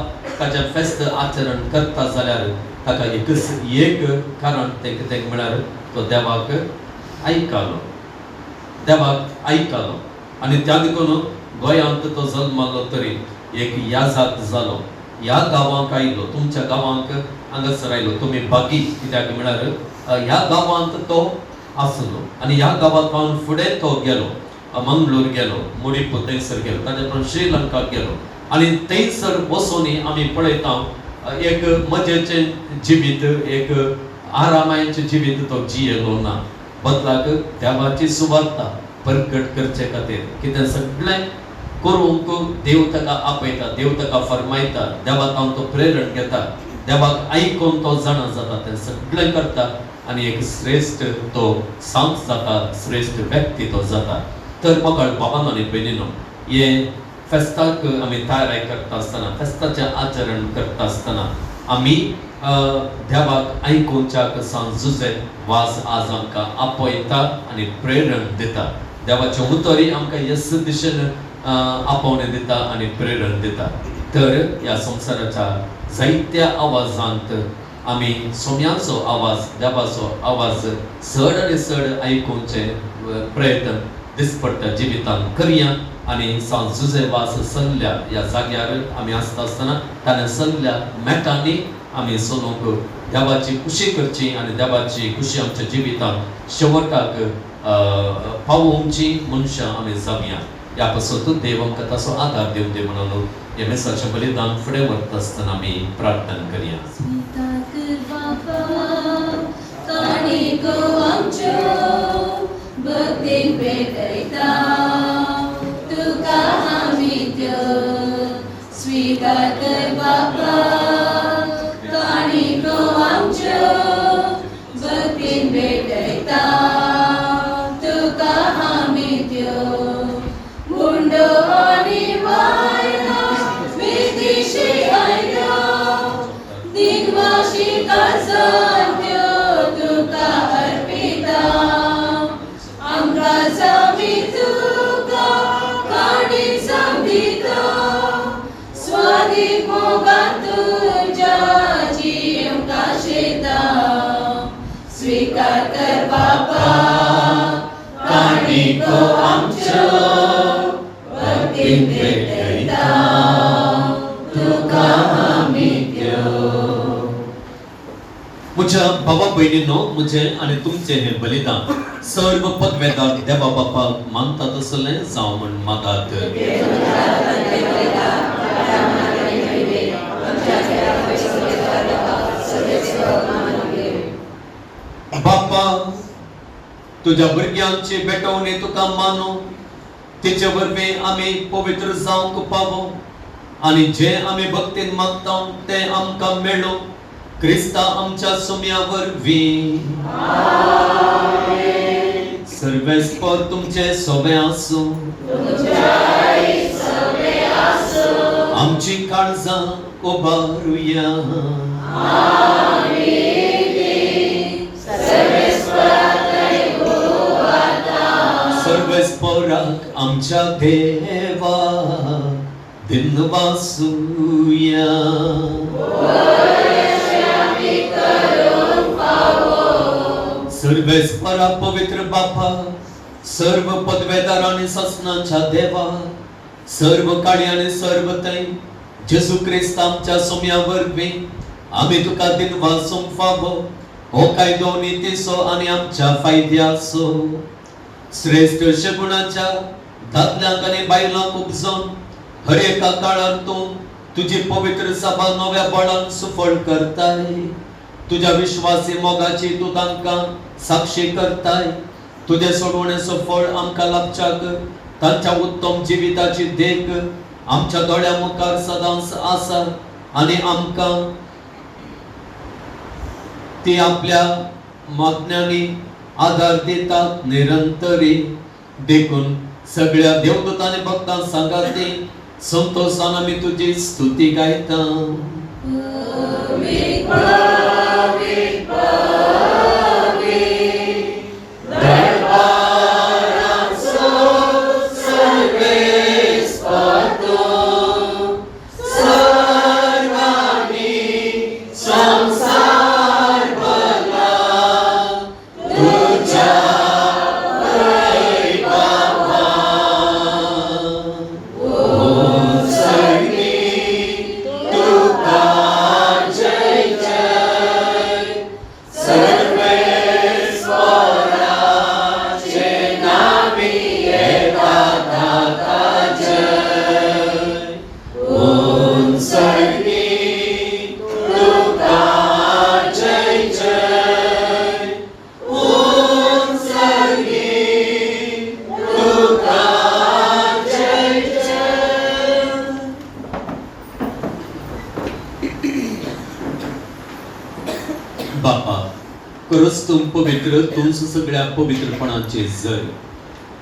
ताचें फेस्त आचरण करता जाल्यार ताका एक कारण तें कितें म्हळ्यार तो देवाक आयकलो, देवाक आयकलो. आनी त्या देखून गोंयांत तो जल्मलो तरी एक याजात जालो, ह्या गांवांक आयलो, तुमच्या गांवांक हांगासर आयलो. तुमी बागी कित्याक म्हळ्यार ह्या गांवांत तो आसलो आनी ह्या गांवांतल्यान फुडें तो गेलो, मंगळूर गेलो, मुडीप थंयसर गेलो, ताचे उपरांत श्रीलंका गेलो. आनी थंयसर बसून आमी पळयता एक मजेचें जिवीत, एक आरामाचें जिवीत तो जियेलो ना. बदलाक देवाची सुवार्ता प्रकट करचे खातीर कितें सगळें करूंक देव ताका आपयता, देव ताका फरमायता, देवाक तो प्रेरण घेता, देवाक आयकून तो जाणा जाता, तें सगळें करता आनी एक श्रेष्ठ तो सांत जाता, श्रेष्ठ व्यक्ती तो जाता. तर मोगाळ बाबांनो आनी भयणीनो, हे फेस्ताक आमी तयारी करता आसतना, फेस्ताचें आचरण करता आसतना आमी देवाक आयकूंच्याक सांत जुझेवास आज आमकां आपयता आनी प्रेरण दिता. देवाचें उतरय आमकां ह्याच दिशेन आपोवणें दिता आनी प्रेरण दिता. तर ह्या संवसाराच्या जायत्या आवाजांत आमी सोम्याचो आवाज, देवाचो आवाज चड आनी चड आयकूंचे प्रयत्न दिसपट्ट्या जिवितांत करया. आनी सांत जुझेवास सल्ल्या ह्या जाग्यार आमी आसता आसतना ताणें सल्ल्या मेटांनी आमी चलूंक देवाची खुशी करची आनी देवाची खुशी आमच्या जिवितांत शेवटाक पावोवची मनशां आमी जावया. ह्या पासून देव आमकां ताचो आदार दिवं दी म्हणून हे मेसाचें बलिदान फुडें व्हरता आसतना आमी प्रार्थना करया. भक्तीन पेटयता तुका आमी स्वीकार कर बापा, काणिको आमच्यो भक्तीन पेटयता तुका आमी मुंडो आनी वायलो विदिशी आयलो दिनवाशी काजांत्यो तुका अर्पिता. आमकां जामी तुका काणी सांगिता, स्वादीक मोगान तुज्या जियेवंका शेता. स्वीकार कर बापा, काणिको आमच्यो भक्तीन पेटयता तुका आमी म्हज्या भावा भयणींनो, म्हजें आनी तुमचें हें बलिदान सर्व पदवेदार देवा बापाक मानता तसलें जावं म्हण मागात. बापा, तुज्या भुरग्यांची बेटवणी तुका मानो, तिचे वरवीं आमी पवित्र जावंक पावो आनी जें आमी भक्तीन मागता तें आमकां मेळो. क्रिस्ता आमच्या सुम्या वरवीं. सर्वेस्पर तुमचे सोबे आसूं, आमची काळजां उबारुया. सर्वेस्पराक आमच्या देवा दिनवासुया. सर्वेस्परा पवित्र बापा, सर्व पदवेदार आनी ससनांच्या देवा, सर्व काळी आनी सर्व तै जेजू क्रिस्त आमच्या सोम्या वरवीं आमी तुका दिनवासूंक फावो हो कायदो नितीसो आनी आमच्या फायद्याचो. श्रेष्ठ शगुणाच्या दादल्यांक आनी बायलांक उपजोन हर एका काळार तूं तुजी पवित्र सभा नव्या बळान सुफळ करताय. तुझ्या विश्वासी मोगाची तूं तांकां साक्षी करताय. तुझ्या सोडवण्याचं फळ आमकां लाभच्याक तांच्या उत्तम जिविताची देख आमच्या दोळ्या मुखार सदांच आसा आणि आमकां ती आपल्या मागण्यांनी आधार दितात निरंतरी देखून सगळ्या देवदूतांनी भक्तांक सांगाती संतोषान आमी तुजी स्तुती गायता. बापा खरंच तू पवित्र, तूच सगळ्या पवित्रपणाचे जर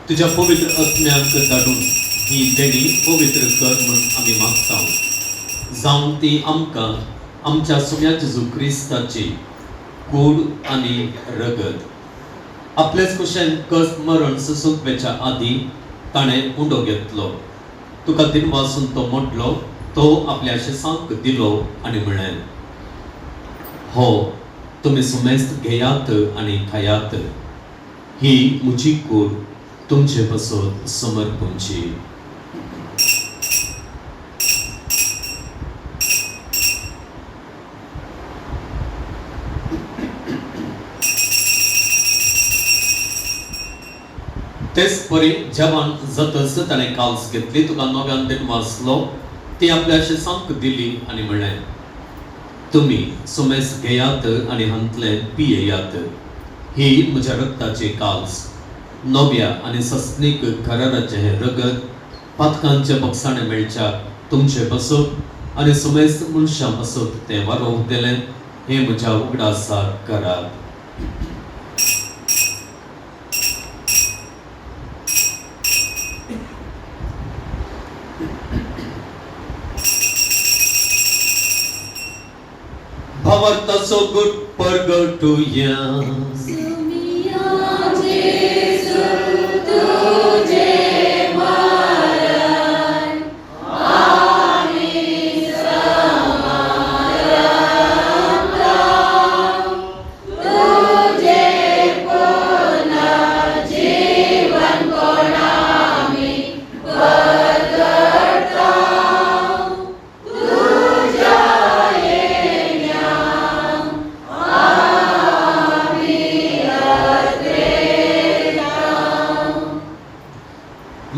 तुझ्या पवित्र आत्म्याक धाडून ही देणी पवित्र कर म्हणून आम्ही मागता. जावं ती आमकां आमच्या सुम्या जेजू क्रिस्ताची कूड आनी रगत आपलेच कुशेन कस मरण सुसुकवेच्या आदी ताणें उंडो घेतलो. तुका दिनवासून तो मोडलो, तो आपल्या शिसांक दिलो आनी म्हळें, हो तुम्ही सुमेस्त घेयात आणि खायात, ही मुजी कूड तुमचे बसत समर्पूंची. तेच परी जेवण जातच ताणें काल्स घेतली, तुका नव्यान दिनवासलो, ती आपल्या शिसांक दिली आणि म्हळें, तुम्ही सुमेस घेयात आणि हंतले पियेयात, ही म्हज्या रक्ताचे काल्स नव्या आणि सस्नीक कराराचे हे रगत पातकांचे बक्षाणे मेळच्या तुमचे बसप आणि सुमेस मनशां बसप ते वारोवंक दिलें, हे म्हज्या उगडासार करात. भावार्थाचो गुट परगटुया.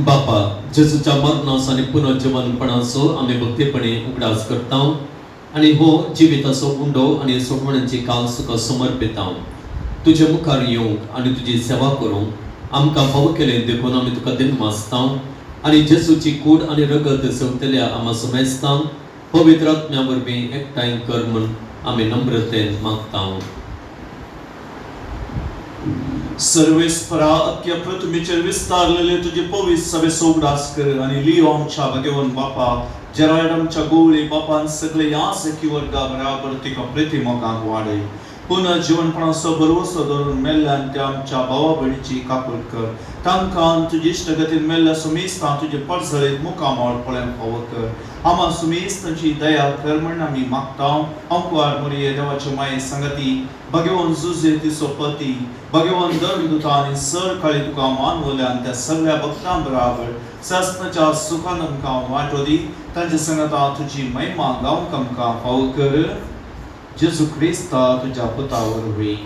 बापा जेजूच्या मरणास आणि पुनर्जीवनपणाचो आम्ही भक्तीपणे उगडास करता आणि हो जिविताचो उंडो आणि सोडवण्याची काल तुका समर्पिता. तुझे मुखार येवंक आणि तुझी सेवा करूंक आमकां फाव केले देखून आमी तुका दिनवासता आणि जेजूची कूड आणि रगत सेवतल्या आम्हा सुमेस्तांक पवित्र आत्म्या वरवीं एकठांय कर म्हूण आमी नम्रतेन मागता. सर्वेस्परा अख्ख्या पृथ्वीचेर विस्तारलेले तुझे पवित्र सभे सोगडास कर आणि लिओ आमच्या भगवान बापा जेरायडमच्या गोळी बापान सगळे यास एकी वर्गा बराबर तिका प्रतिमोगाक वाडय. पुन्हा जीवनपणाचो भरवसो धरून मेल्ल्यान त्या आमच्या भावा भयणीची काकूट कर. तांकां तुजी इश्टगतीन मेल्ल्या सुमेस्तां तुजे पडसळीत मुखामोळ पळोवंक फावो कर. आम्हा सुमेस्तांची दया कर म्हण आमी मागता. अंकुवार मोरये देवाचे माये संगती भगवान जुजे तिचो पती भगवान दरदूता आनी सर काळी तुका मानवल्यान त्या सगळ्या भक्तां बराबर सस्ताच्या सुखान आमकां वांटो दी. तांचे संगता तुजी महिमा गावंक आमकां फावो कर. जेजू क्रिस्ता तुझ्या पुता वरवीं.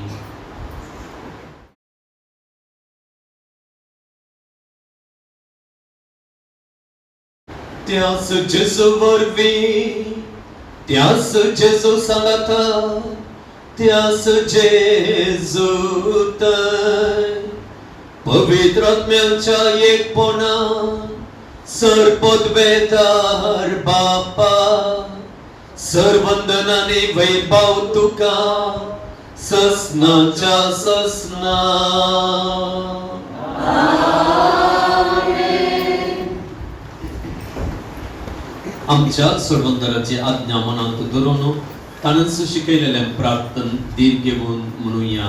त्यास जेजू वरवीं त्यास जेजू सांगता त्यास जेजू पवित्र आत्म्याच्या एकपणान सर्वोद्वेदार बापा सर्वंदनाने वैभव तुका ससनाच्या ससना आमच्या सर्वंदराची आज्ञा मनांत धरून ताणच शिकयलेल्या प्रार्थन दीर घेऊन म्हणूया.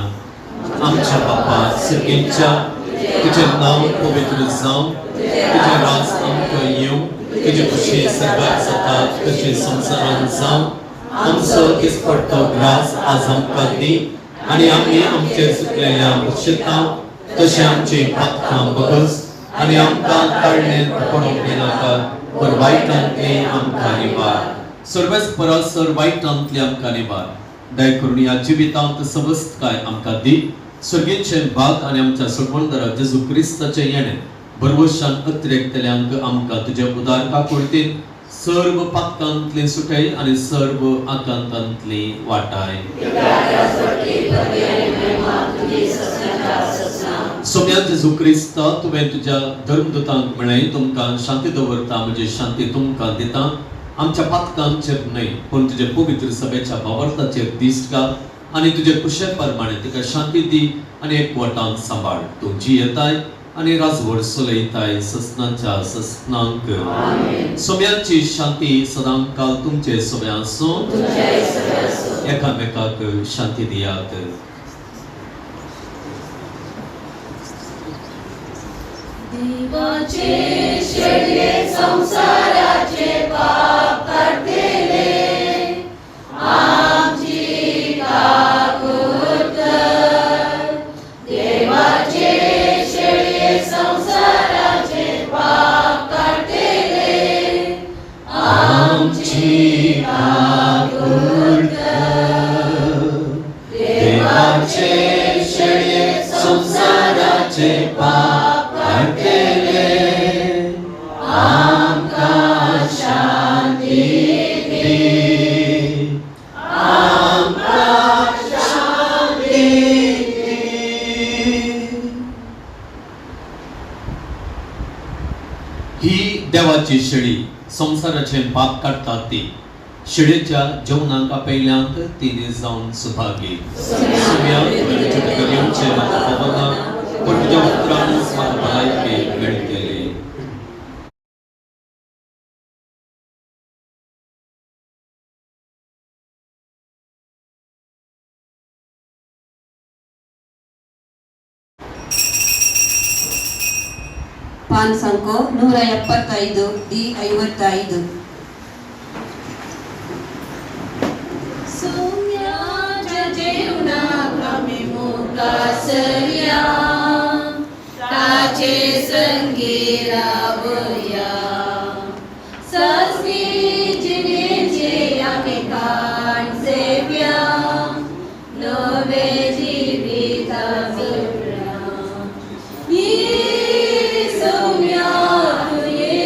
आमच्या बापा सर्गेच्या तुझे नाव पवित्र जावं, तुझे राज आमकां येवं, तुझे कुशी सगळ्यात जाता तशें संवसारांत जावं. आमचो दिसपट्टो ग्रास आज आमकां दी आनी आमी आमचे चुकलेल्यांक शिताव तशें आमची पातकां बगस आनी आमकां ताळणेंत पडोवंक दिनाका पण वायटांतले आमकां निवार. सर्वेच परस वायटांतले आमकां निवार. दया करून ह्या जिवितांत समस्तकाय आमकां दी. सर्गेचे भाग आनी आमच्या सर्वंदरा जेजू क्रिस्ताचे येणे भरवशान अतिरेकतल्यांक आमकां तुजे उदारका कोळतीन सर्व पातकांतली सुटय आनी सर्व आकांतांतली वाटाय. सोम्या जेजू क्रिस्ता तुवें तुज्या धर्मदूतांक म्हळें तुमकां शांती दवरता म्हणजे शांती तुमकां दिता. आमच्या पातकांचेर न्हय पूण तुजे पवित्र सभेच्या भावार्थाचेर दिश्ट घाल आनी तुजे कुशे प्रमाणे तिका शांती दी आनी एकवटान सांबाळ. तूं जियेताय आनी राजवड चलयताय ससनाच्या ससनांक. सोम्यांची शांती सदां काल तुमचे सोबे आसूं. एकामेकाक शांती दियात. देवाचे शेडे संसाराचे पाप काढतेले आमची काकूत. देवाचे शेडे संसाराचे पाप काढतेले आमची काकूत. देवाचे शेडे संसाराचे पाप काढतेले आमकां शांती दी. आमकां शांती दी. ही देवाची शेळी संसाराचे पाप काढता ती. शेळेच्या जेवणाक आपयल्यांक तिने जावन सुभागी. सुम्या गल्यांचे म्हाका खबर ना पण तुज्या उतरांच म्हाका भलायकी मेळटली. ಪಾನ್ ಸಂಖ್ಯೆ 175 ಡಿ 55. सोम्याच्या जेवणाक आमी मुखासरया ताचे संगी रावया. ससनी जिणेचे आमी काण सेव्या नवे जिविता जगया. सोम्या तुये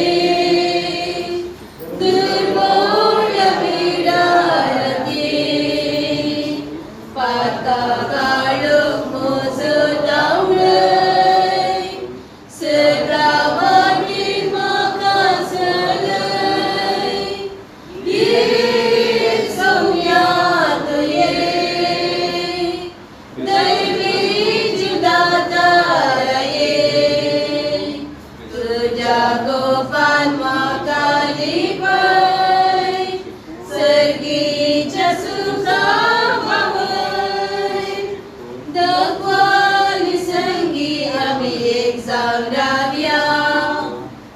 दुर्बळ पिडारती पाता काळोख मोजो दावळय सगळा वाटेर म्हाका चलय. सोम्या तुये दैवी जुदातार ये तुझ्या गोपान म्हाका लिपय सर्गीच्या सुखा भावय. दगवाली संगी आमी एक जावन रावया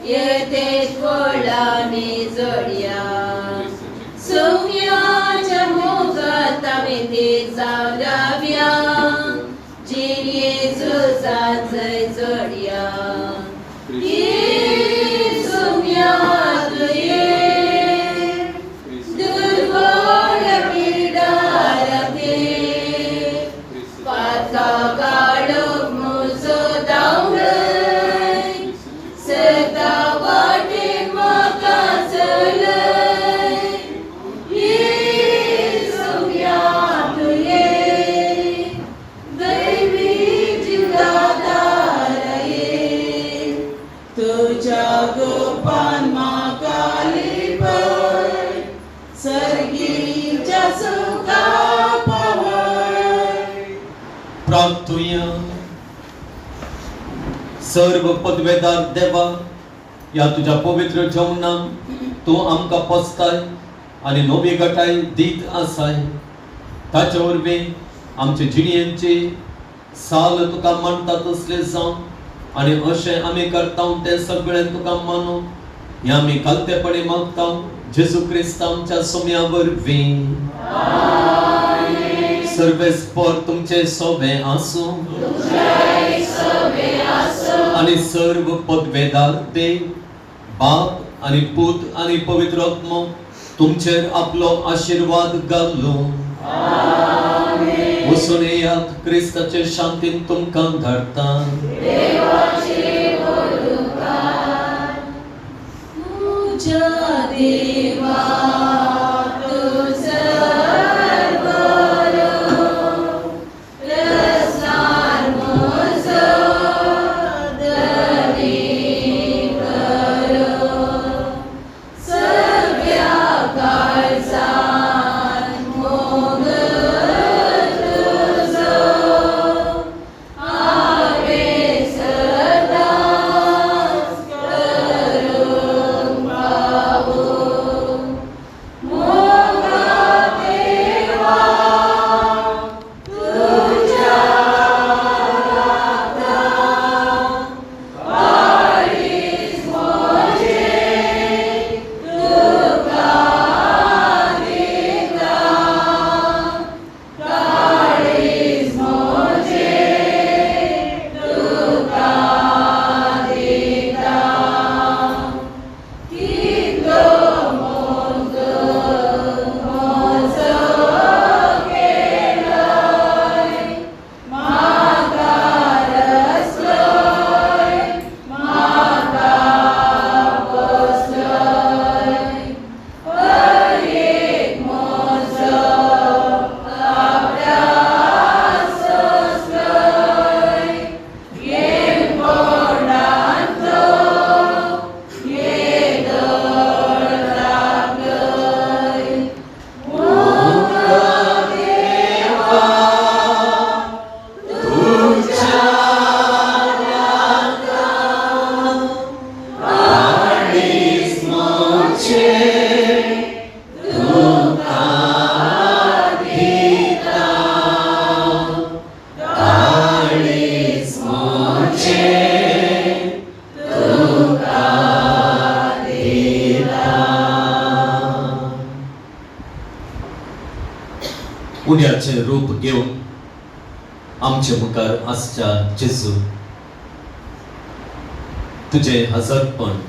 येतेच वळांनी जोडया. सोम्याच्या मोगात आमी ते जावन रावया जीण येजूचान जय जोडया. सोम्या तुये दुर्बळ पिडारते पाता काळोख मोजो दावळय सदा वाटेर म्हाका चलय. सोम्या तुये दैवी जुदातार पान म्हाका पळय सर्गीच्या सुखा पळय प्रार्थुया. सर्व पदवेदार देवा, या तुझ्या पवित्र जेवणान तू आमकां पोसताय आनी नवी गटाय दीत आसाय. ताचे वरवीं आमचे जिणेचे साल तुका मानता तसले जावं आनी अशें आमी करता तें सगळें तुका मानूं हें आमी कालतेपणी मागता जेजू क्रिस्त आमच्या सोम्या वरवीं. सर्वेस्पर तुमचे सोबे आसूं आनी सर्व पदवेदार देव बाप आनी पूत आनी पवित्र आत्मो तुमचेर आपलो आशीर्वाद घालूं. वचून येयात, क्रिस्ताचे शांतीन तुमकां धाडटा. तुझ्या देवा उद्याचे रूप घेऊन आमचे मुखार आसच्या जेजू, तुझे हजरपण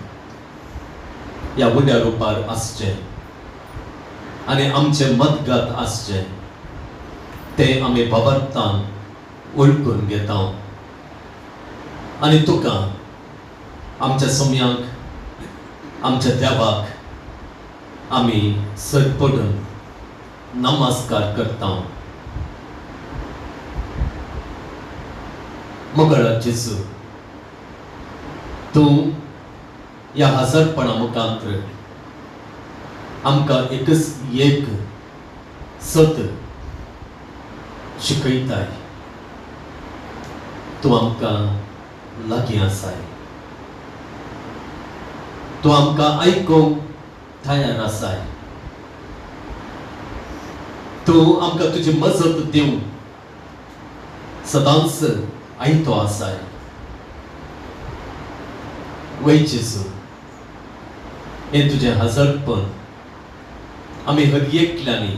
या उद्या रूपार आसचे आणि आमचे मदगात आसचे ते आमी बाबरतान ओळखून घेता आणि तुका आमच्या सोम्यांक आमच्या देवाक आमी सर पडून नमस्कार करता. मुखार जेजू, तू या हजरपणा मुखांतर आमकां एकच एक सत शिकयताय. तू आमकां लागीं आसाय, तू आमकां आयकूंक तयार आसाय, तू आमकां तुजी मजत दिवंक सदांच आयतो आसाय. वै जेजू, हे तुझे हजरपण आमी हर एकल्यांनी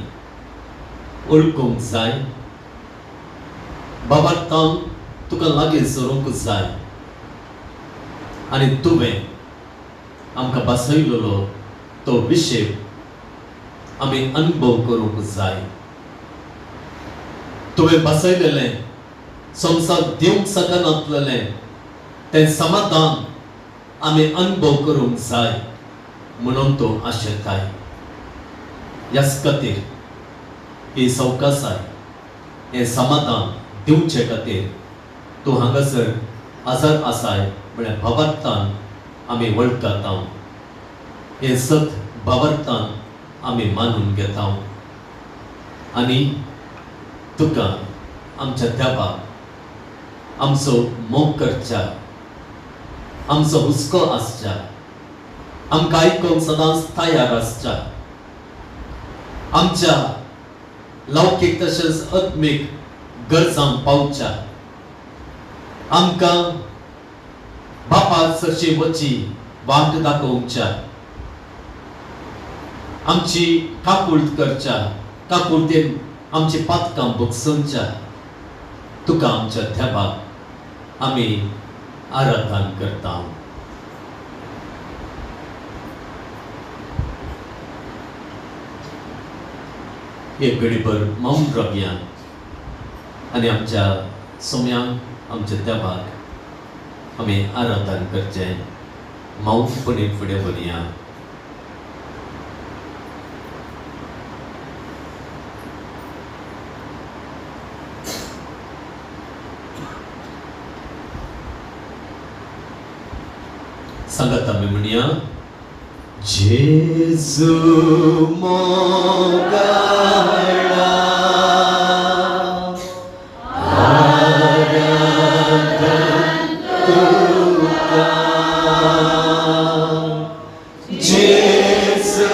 ओळखूंक जाय. बाबरतान तुका लागीं सरूंक जाय आनी तुवें आमकां बसयलेलो तो विशय आमी अनुभव करूंक जाय. तुवें बसयलेलें संवसार दिवंक शकनासलेलें तें समाधान आमी अनुभव करूंक जाय म्हणून तो आशेताय. ह्याच खातीर ही सवकासाय, हे समाधान दिवचे खातीर तूं हांगासर हजर आसाय म्हळ्यार बाबरतान आमी वळखता हे सत बावरतान आमी मानून घेता आनी तुका आमच्या देवाक आमचो मोग करच्या आमचो हुस्को आसच्या आमकां आयकूंक सदांच तयार आसच्या आमच्या लौकीक तशेंच आत्मीक गरजांक पावच्या आमकां बापा सरशी वची वाट दाखोवच्या आमची काकुळट करच्या काकुळटेन आमची पातकां भोगसोवच्या तुका आमच्या देवाक आमी आराधन करता एक घडीभर मौन रावया आनी आमच्या सोम्यांक आमच्या देवाक आमी आराधन करचें मौनपणी फुडें वरया सांगात आमी म्हणया जेजू मोगाळा आराधन तुका जेजू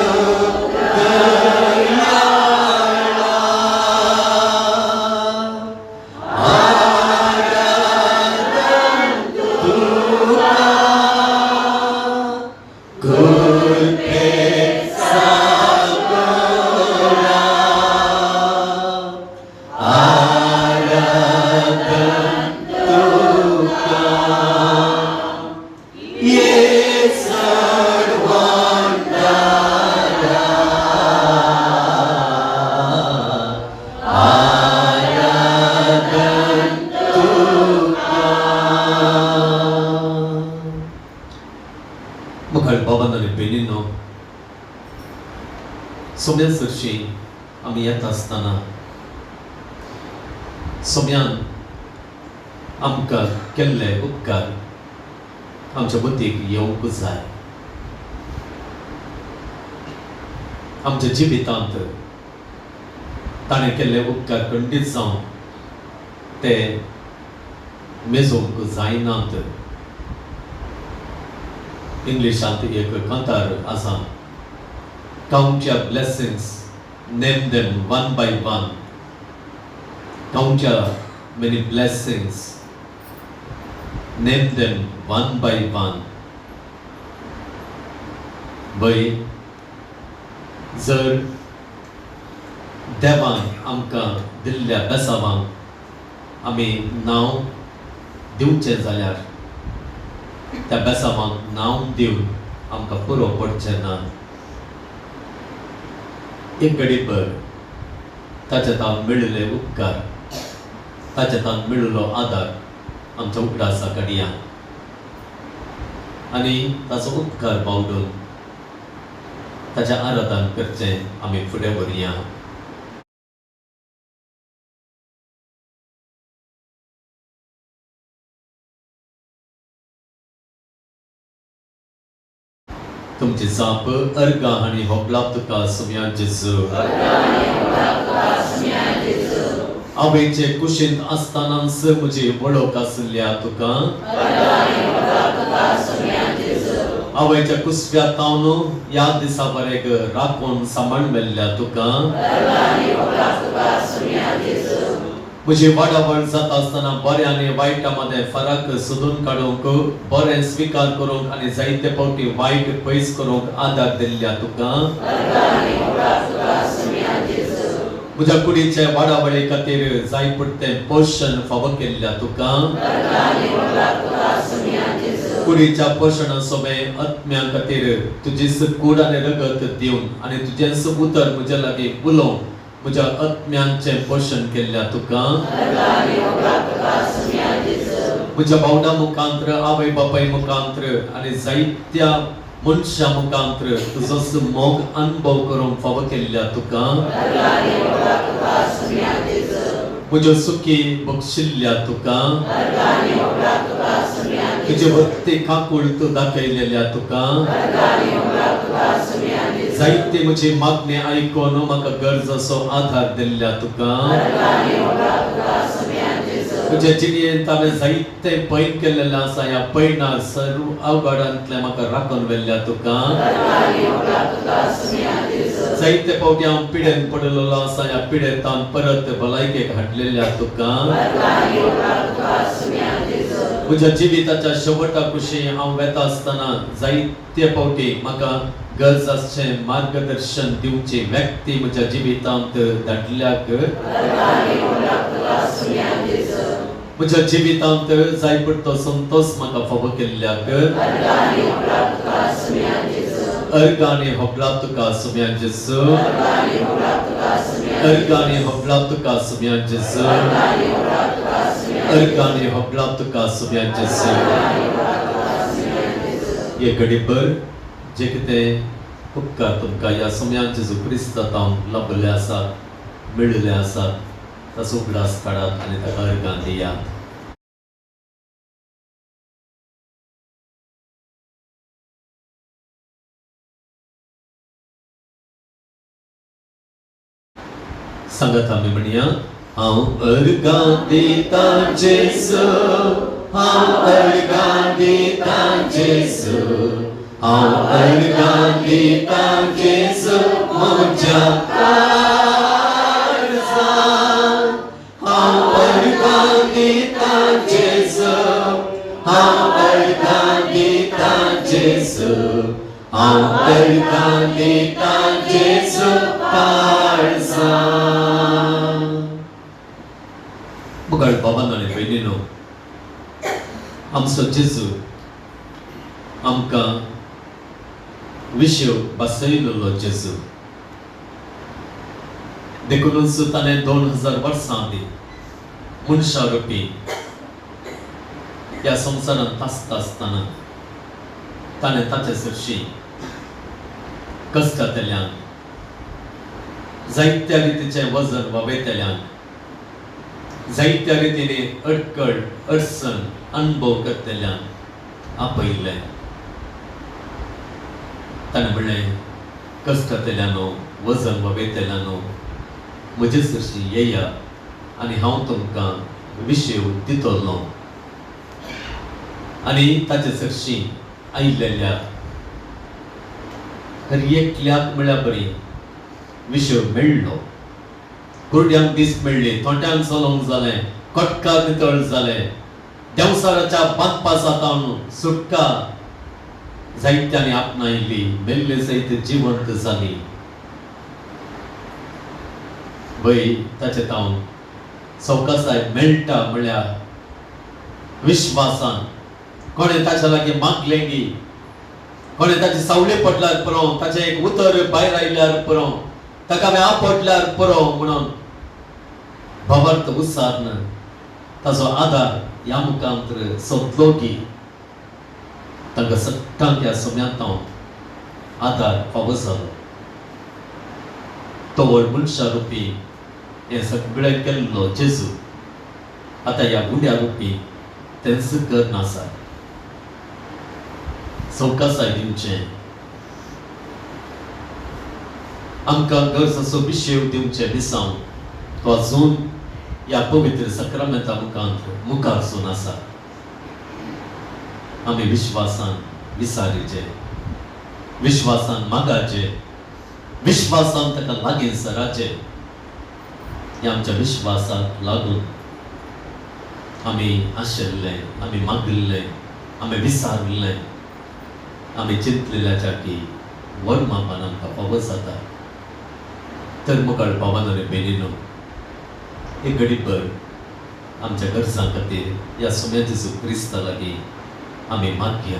दयाळा आराधन तुका सोम्या सरशी आमी येता आसतना सोम्यान आमकां केल्ले उपकार आमच्या बुद्दीक येवंक जाय आमच्या जिवितांत ताणें केल्ले उपकार खंडीत जावन ते मेजोवंक जायनात इंग्लिशांत एक कांतार आसा Count your blessings, name them one by one. Count your many blessings, name them one by one. By जर देवान आमकां दिल्ल्या बेसावांक आमी नांव दिवचें जाल्यार त्या बेसावांक नांव दिवन आमकां पुरो पडचें ना एक घडीभर ताच्यातान मेळिल्ले उपकार ताच्यातान मेळिल्लो आदार आमच्या उगडासा काडया आनी ताचो उपकार बावडून ताचें आराधन करचें आमी फुडें व्हरया तुमची जाप अर्गा आनी होबलाप तुका सोम्या जेजू आवयचे कुशींत आसतानाच म्हजी वळख आसल्या तुका आवयच्या कुसव्यातावन ह्या दिसा बरेग राखून सांबाळ मेल्ल्या तुका म्हजी वाडावळ जाता आसतना बरें आनी वायटा मदें फरक सोदून काडूंक बरें स्विकार करूंक आनी जायते फावटी वायट पयस करूंक आदार दिल्ल्या तुका म्हज्या कुडीचे वाडावळे खातीर जाय पडटें पोषण फावो केल्ल्या तुका कुडीच्या पोशणा सोबे आत्म्या खातीर तुजी कूड आनी रगत दिवन आनी तुजें उतर म्हज्या लागीं उलोवन म्हज्या आत्म्यांचें पोशण केल्ल्या तुका म्हज्या भावंडा मुखांत्र आवय बापाय मुखांत्र आनी जायत्या मनशां मुखांत्र तुजो मोग अनुभव करूंक फावो केल्ल्या तुका म्हज्यो सुखी बक्षिल्ल्या तुका तुझे भक्ती काकूळ तू दाखयलेल्या तुका जायते म्हजी मागणी आयकोन म्हाका गरजसो आधार दिल्ल्या तुका तुझ्या जिणेंत हांवें जायते पैन केल्लेलें आसा ह्या पैनार सर्व अवघडांतले म्हाका राखून व्हेल्ल्या तुका जायते फावटी हांव पिडेन पडलेलो आसा ह्या पिडेंतान परत भलायकेक हाडलेल्या तुका म्हज्या जिविताच्या शेवटा कुशी हांव वेता आसतना जायते फावटी म्हाका गरजाचें मार्गदर्शन दिवची व्यक्ती म्हज्या जिवितांत धाडल्याक म्हज्या जिवितांत जाय पडतो संतोष म्हाका फावो केल्ल्याक अर्गाने हबला तुका सुम्यान जेसू अर्गाने हबला तुका सुम्यान जेसू अर्गाने हबला तुका सुम्यान जेसू ये घडीभर जे कितें उपकार तुमकां ह्या सुम्यान जेजू क्रिस्तांत लाभले आसात मेळिल्ले आसात ताचो उगडास काडात आनी ताका अर्गां दियात सांगत आमी म्हणया हांव अर्गां दिता जेसू हांव अर्गां दिता जेसू हांव अर्गां दिता जेसू म्हज्या काळजांत हांव अर्गां दिता जेसू हांव अर्गां दिता जेसू हांव अर्गां दिता जेसू काळजांत मुगाळ बाबांनो आनी भयणीनो आमचो जेजू आमकां विशय बसयलेलो जेजू देखूनच ताणें 2000 वर्सां आदीं मनशा रुपी ह्या संवसारांत आसता आसतना ताणें ताचे सरशी कश्टांतल्यांक जायत्या रितीचें वजन वावयतल्यांक जायत्या रितीने अडकळ अडचण अनुभव करतल्यांक आपयल्लें ताणें म्हणलें कश्टांतल्यानो वजन वावयतल्यानो म्हजे सरशी येया आनी हांव तुमकां विशय दितलो आनी ताचे सरशी आयिल्ल्या खरी एकल्याक म्हळ्यार बरी विशय मेळ्ळो कुर्ड्यांक दीस मेळ्ळे थोट्यांक चलोंक जालें कटकाक नितळ जालें देवसाराच्या बांदपा सातावन सुटका जायत्यांनी आपणायली मेल्ले सयत जिवंत जाली वय ताचे तावन सवकासाय मेळटा म्हळ्यार विश्वासान कोणें ताच्या लागीं मागलें गी कोणें ताचे सावळे पडल्यार पुरो ताचें एक उतर भायर आयल्यार पुरो ताका हांवें आपटल्यार पुरो म्हणून भवर्त उसारन ताचो आदार ह्या मुखांतर सोदलो की तांकां सट्टांक ह्या सुम्यांत आदार फावो जालो तो व्हड मनशा रुपी हें सगळें केल्लो जेजू आतां ह्या गुड्या रुपी तेंच करन आसा सवकासाय दिवचें आमकां गरजसो विशय दिवचे दिसांव तो अजून ह्या पवित्र सक्रामेंता मुखार सून आसा आमी विश्वासान विसारीचे विश्वासान मागाचे विश्वासान ताका लागीं सराचे ह्या आमच्या विश्वासाक लागून आमी आशिल्ले आमी मागिल्ले आमी विसारले आमी चिंतलेल्या की वर मापान आमकां फावो जाता तर मुखार भावान आनी भयणीनो एक घडीभर आमच्या गरजां खातीर ह्या सुम्या जेजू क्रिस्ता लागीं आमी मागया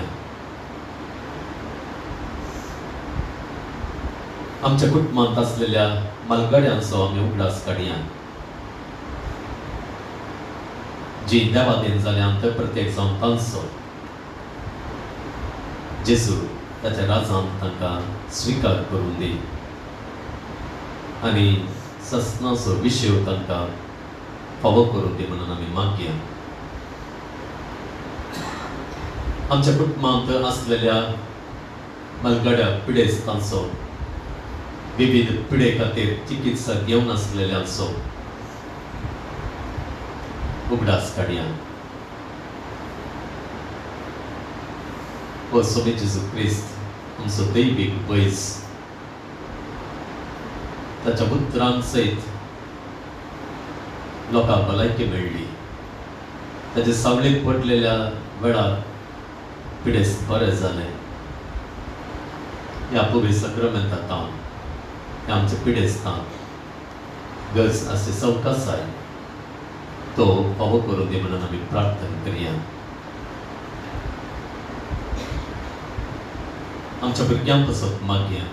आमच्या कुटुंबांत आसलेल्या मालगाड्यांचो आमी उगडास काडया जी देवादेन जाल्यार तर प्रत्येक जावन तांचो जेजू ताच्या राजांत तांकां स्विकार करून दी आनी ससनाचो विशय तांकां फावो करून दी म्हणून आमी मागया आमच्या कुटुंबांत असलेल्या मलगड्या पिडेस्तांचो विविध पिडे खातीर चिकित्सा घेवन आसलेल्यांचो उगडास काडया. ओ सोबे जेजू क्रिस्त आमचो दैवीक वैज ताच्या पुत्रां सयत लोकांक भलायकी मेळ्ळी. ताचे सावळेक पडलेल्या वेळार पिडेस्त बरें जालें. ह्या पवित्र सक्रामेंतांत ह्या आमच्या पिडेस्तांक गरज आसली सवकासाय तो फावो करून दी म्हणून आमी प्रार्थना करया. आमच्या भुरग्यांक पासत मागया.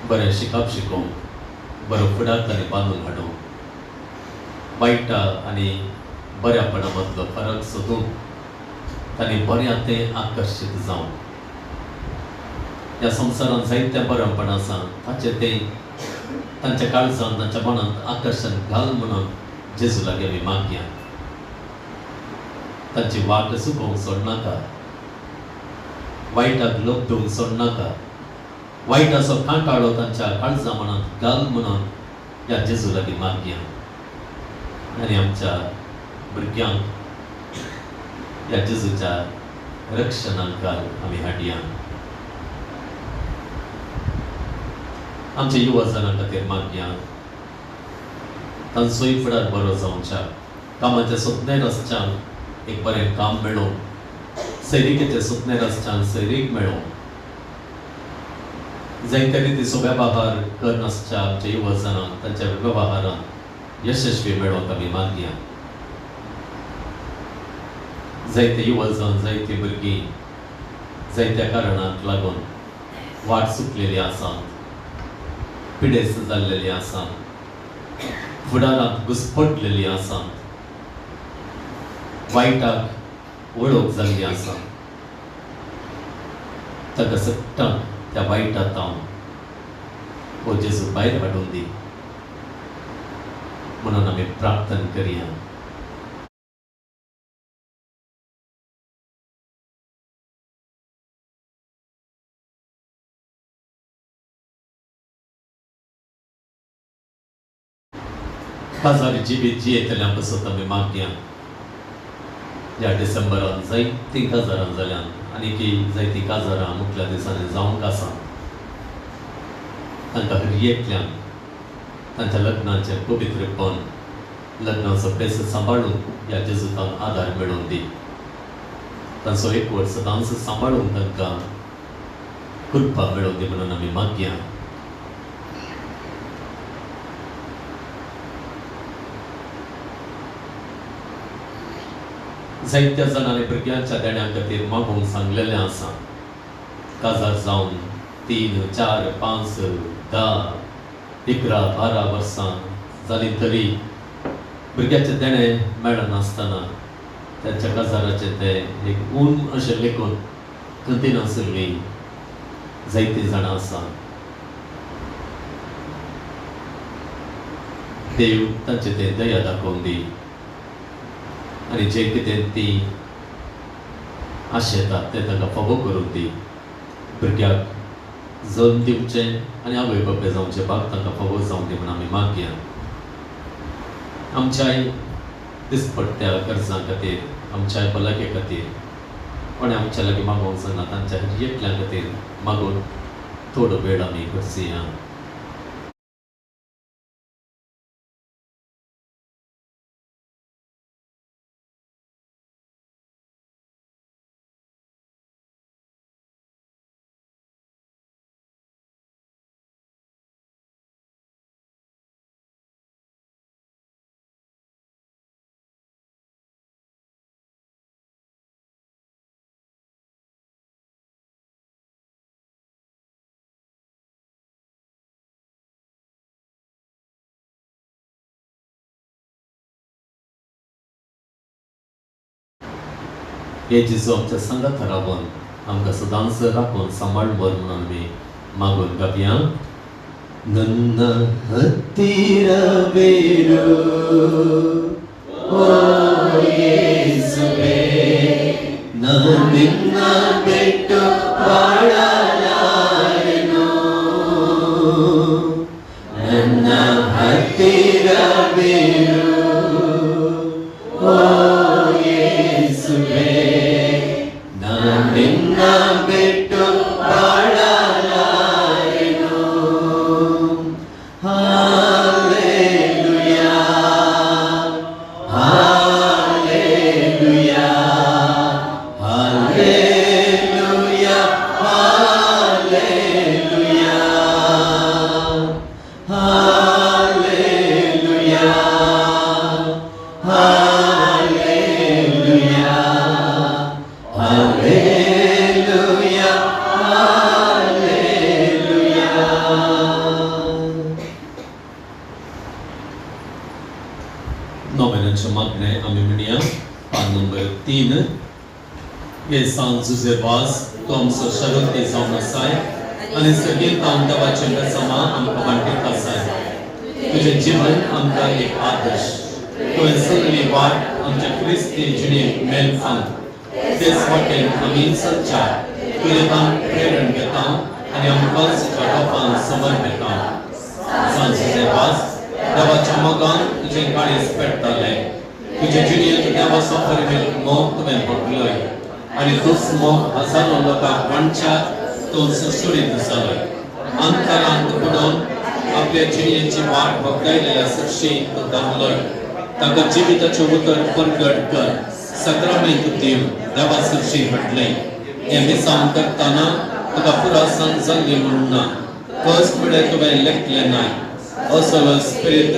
बरें शिकप शिकोवंक बरो फुडार तांणी बांदून हाडूंक वायटा आनी बऱ्यापणा मदलो फरक सोदून तांणी बऱ्या तें आकर्शीत जावन ह्या संवसारांत जायत्या बरेपण आसा ताचें तें तांच्या काळजांत तांच्या मनांत आकर्शण घाल म्हणून जेजू लागीं आमी मागया. तांची वाट चुकोवंक सोडनाका, वायटाक लोक दिवंक सोडनाका, वायटाचो कांटाळो तांच्या काळजा मनांत घाल म्हणून ह्या जेजू लागीं मागया. आनी आमच्या भुरग्यांक ह्या जेजूच्या रक्षणाक घाल आमी हाडया. आमच्या युवा जनां खातीर मागया. तांचोय फुडार बरो जावच्या, कामाच्या सुत्नेर आसच्यान एक बरें काम मेळोवन, सैरिकेच्या सुत्नेर आसच्यान सैरीक मेळोवन, जायते रितीचो वेव्हार करनासच्या आमच्या युवा जनांक तांच्या वेव्हारांत यशस्वी मेळोवंक आमी मागया. जायते युवा जन, जायती भुरगीं जायत्या कारणांक लागून वाट चुकलेली आसात, पिडेस्त जाल्लेली आसात, फुडारांत घुस्पटलेली आसात, वायटाक वळख जाल्ली आसा. ताका सट्टान त्या वायटांतावन हो जेजू भायर हाडून दी म्हणून आमी प्रार्थना करया. काजार जिवीत जियेतल्या पासत आमी मागया. ह्या डिसेंबरान जायतीं काजारां जाल्यान आनीक जायतीं काजारां मुखल्या दिसांनी जावंक आसा. तांकां हरयेंतल्यान तांच्या लग्नाचें पवित्रपण, लग्नाचो बेस सांबाळून ह्या जेजूतान आदार मेळोवन दी. तांचो एक वर्स सदांच सांबाळून तांकां कृपा मेळोवन दी म्हणून आमी मागया. जायत्या जणांनी भुरग्यांच्या देण्यां खातीर मागूंक सांगलेलें आसा. काजार जावन 3, 4, 5, 10, 11, 12 वर्सां जालीं तरी भुरग्याचे देणे मेळनासतना तांच्या काजाराचे ते एक ऊन अशें लेखून खंतीनासलीं जायतीं जाणां आसा. देव तांचे ते दया दाखोवन दी आनी जे कितें ती आशेतात ते ताका फावो करून दी. भुरग्याक जल्म दिवचें आनी आवय बापूय जावचे बाग तांकां फावो जावं दी म्हणून आमी मागया. आमच्याय दिसपट्ट्या गरजां खातीर, आमच्याय भलायके खातीर कोणें आमच्या लागीं मागोवंक जायना तांच्या हरयेंतल्या खातीर मागून थोडो वेळ आमी करचया. हे जेजू आमच्या संगात रावन आमकां सदांच राखून सांबाळून वर म्हणून आमी मागून गावया. ನನ್ನ ಹತ್ತಿರ ಬೇರು ಯೇಸುವೇ ನಿನ್ನ ಬಿಟ್ಟು ಬಾಳಲಾರೆನು ನನ್ನ ಹತ್ತಿರವಿರು ಓ ಯೇಸುವೇ ನಿನ್ನ ಬಿಟ್ಟು ಬಾಳಲಾರೆನು Hallelujah, Hallelujah, Hallelujah, Hallelujah, Hallelujah, Hallelujah, Hallelujah, Hallelujah. Nomenul magne amimnia, pan number 3. Ye San Josebas, Tom să șarut de zauna sai, आणि सगळी काम देवाचे बेसमा आमकां वांटेक आसाय. तुझें जीवन आमकां एक आदर्श. तुवें सगळी वाट आमच्या क्रिस्ती जिणेक मेलफान. तेच वाटेन आमी सच्चाय तुजें काम प्रेरण घेता आनी आमकां तुज्या रोपान समर्पिता. San Josebas, देवाच्या मोगान तुजें काळीज पेट्टलें. तुजे जिणेंत देवाचो परमेल मोग तुवें भोगलोय आनी तूच मोग हजारो लोकांक वांटच्यात तो सुसुडीत जालोय. अंतरांत बुडोवन आपल्या जिणेची वाट वगडायलेल्या सरशी तो दामलोय. ताका जिविताचें उतर परगट कर. सक्रमेंत दिव देवा सरशी घडलय. हें मिसाम करतना तुका पुरा सांज जाल्ली म्हणून ना. कस फुडें तुवें लेखलें नाय. असो स्पिरीट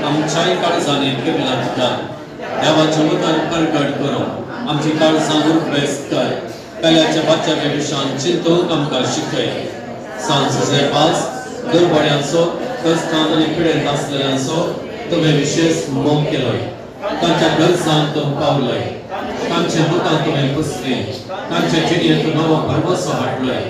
आमच्याय काळजांनी किरलात घाल. देवाचें उतर परगट करूं आमची काळजां उरबेस कर. पेल्याच्या बाच्याच्या विशयान चिंतूंक आमकां शिकय. San Josebas, दुर्बळ्यांचो कश्टांत आनी पिडेंत आसलेल्यांचो तुवें विशेश मोग केलोय. तांच्या गरजांक तूं पावलय. तांचे दुखां तुवें पुसलीं. तांचे जिणेंत नवो भरवसो हाडलोय.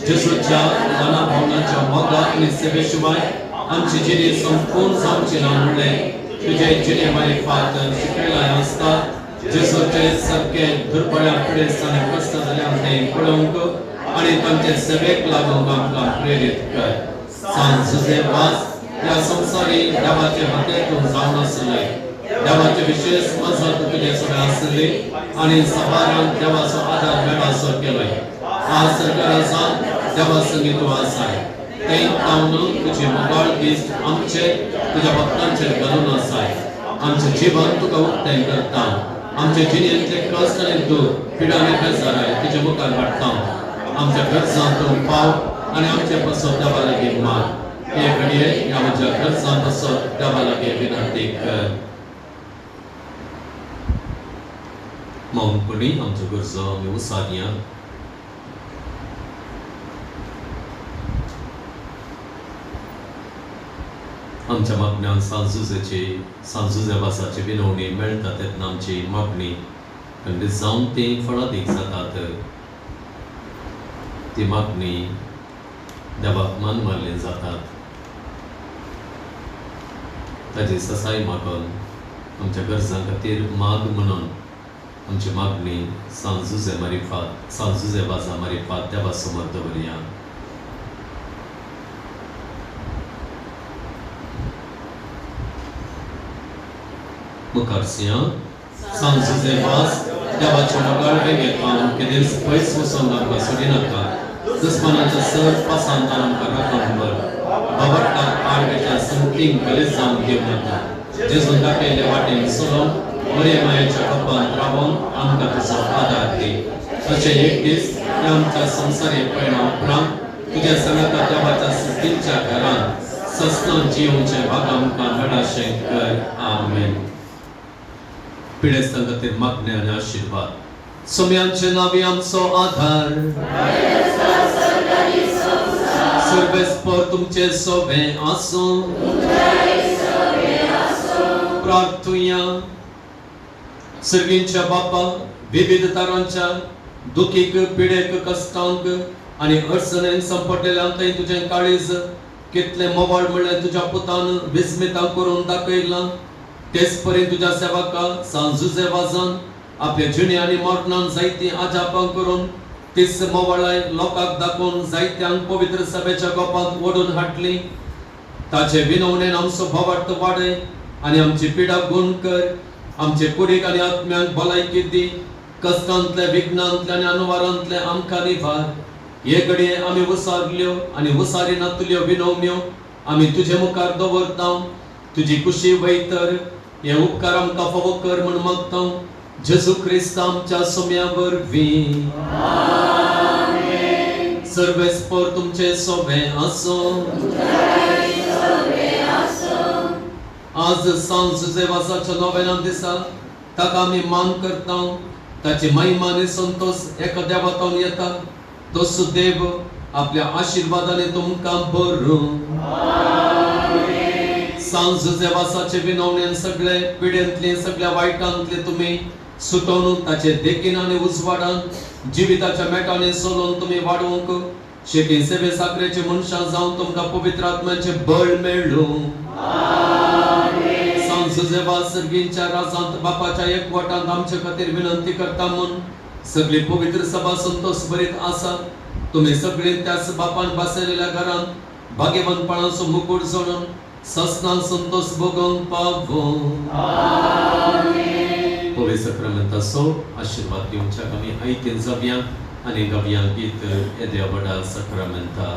जेजूच्या ल्हान भावनाच्या मोगा आनी सेवे शिवाय आमची जिणी संपूर्ण जावची ना म्हणलें तुजे जिणे मार्फत शिकयलां आसता. जेजूचे सारके दुर्बळ्या पिडेस्त आनी कश्ट जाल्यांक तें पळोवंक आनी तांचे सेवेक लागूंक आमकां प्रेरीत कर. San Josebas, ह्या संवसारी देवाचे हातेंतून जावन आसले. देवाचे विशेष मजत तुजे सगळे आसली आनी सवारांक देवाचो आदार मेळासो केलोय. आज सरकारांत देवा संगीत तूं आसाय. तें पावन तुजी मोगाळ दिश्ट आमचे तुज्या भक्तांचेर घालून आसाय. आमचें जिवन तुका उक्तें करता. आमचे जिणेंतले कश्ट आनी दूख पिडा आनी बेजाराय तुजे मुखार हाडटा. आमच्या गरजां तूं पाव आनी आमचे पसत देवा लागीं माग. हे घडये ह्या म्हज्या गरजां पसत देवा लागीं विनंती कर. मौनपणी आमच्यो गरजो आमी उसारया. आमच्या मागण्यांक San Josebasaची विनवणी मेळटा तेन्ना आमची मागणी खंडीत जावन ती फळादीक जातात. ती मागणी देवाक मान मारली जातात. ताची ससाय मागून आमच्या गरजां खातीर माग म्हणून आमची मागणी San Josebasa मार्फत देवा समोर दवरया. मुखारसिया San Josebas, देवाच्या मोगाळ वेगेत पावन केदेर पयस वचोंक आमकां सोडिनाका. दुस्मानाच्या सर पासांत आमकां राखण कर. बाबडटा आडवेच्या संगतींक गलीज जावंक दिवं नाका. जेजून दाखयले वाटेन चलोवन बरे मायेच्या कोपांत रावोन आमकां तुजो आदार दी. अशें एक दीस ह्या आमच्या संवसारी पयणा उपरांत तुज्या सगळ्या देवाच्या सृश्टीच्या घरांत सस्तान जियोवचें भाग आमकां मेळाशें कर. आमेन. पिडेस्तां खातीर मागणी आनी आशिर्वाद. सोम्यांचे नांवी आमचो आधार. सर्वेस्पर तुमचे सोबे आसूं. प्रार्थुया. सर्गींच्या बापा, विविध तरांच्या दुखीक पिडेक कश्टांक आनी अडचणेन संपटलेल्यांक तुजें काळीज कितलें मोवाळ म्हणलें तुज्या पुतान विस्मितां करून दाखयलां. तेच पर्यंत तुझ्या सेवका सांजुजे वाजन आपल्या जिणे आणि मरणान जायती आजापां करून तीस मोवळाय लोकांक दाखोवन जायत्यांक पवित्र सभेच्या गोपांत ओडून हाडली. ताचे विनवणेन आमचो भवार्थ वाडय आनी आमची पिडा गुण कर. आमचे कुडीक आनी आत्म्यांक भलायकी दी. कश्टांतले विघ्नांतले आनी अनवारांतले आमकां निभार. हे घडये आमी उसारल्यो आनी उसारी नातल्यो विनवण्यो आमी तुजे मुखार दवरता. तुजी कुशी वैतर हे उपकार आमकां फावो कर म्हूण मागता. जेजू क्रिस्त आमच्या सोम्या वरवीं. सर्वेस्पर तुमचे सोबे आसो. आज सांजुजे वासाच्या नोवेना दिसा ताका आमी मान करता. ताची महिमा आनी संतोष एका देवातावन येता. तोच देव आपल्या आशिर्वादाने तुमकां भरूं. सांजुजे वासाचे विनवणेन सगळे पिडेंतले सगळ्या वायटांतले तुमी सुटोवन ताचे देखीन आनी उजवाडान जिविताच्या मेटांनी सोलोवन तुमी वाडोवंक शेकी सेवे साखरेचे मनशां जावन तुमकां पवित्र आत्म्याचे बळ मेळ्ळूं. सांजुजे वास सर्गींच्या राजांत बापाच्या एकवटांत आमचे खातीर विनंती करता म्हूण सगळी पवित्र सभा संतोष भरीत आसा. तुमी सगळी त्याच बापान बसयलेल्या घरांत भाग्यवानपणाचो मुकुट जोडून ससनान संतोष भोगोवंक पावो. पवित्र सक्रामेंताचो आशीर्वाद दिवच्याक आमी ऐकून जावया आनी गावया गीत येद्या व्हडा सक्रामेंता.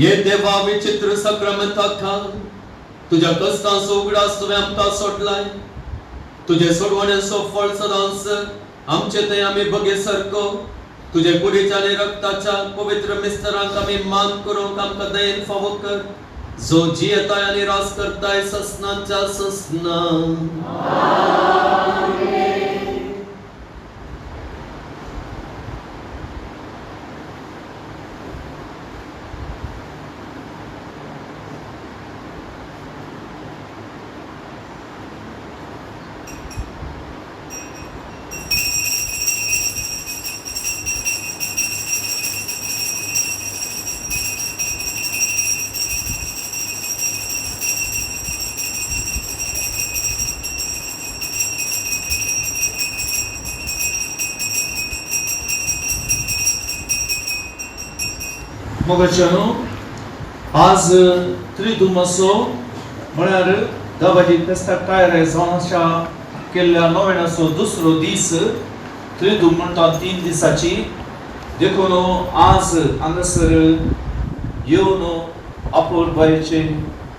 ये देवा विचित्र सक्रामेंताका तुझ्या कष्टांचो उगडास तुवें आमकां सोडलाय. तुझे सोडवण्याचो फळ सदांच आमचे थंय आमी बगे सारको तुझे कुडीच्या आनी रक्ताच्या पवित्र मिस्तरांक आमी मान करूंक आमकां दयेन फावो कर. जो जियेताय आनी रास करताय ससनाच्या ससना. मोगाच्यानो आज त्रिदुमासो म्हळ्यार दाबाजी फेस्ताक तयार जावन आसा केल्ल्या नोवेनाचो दुसरो दीस त्रिदुम म्हणटा 3 दिसाची. देखून आज हांगासर येवन आपूण बायेचे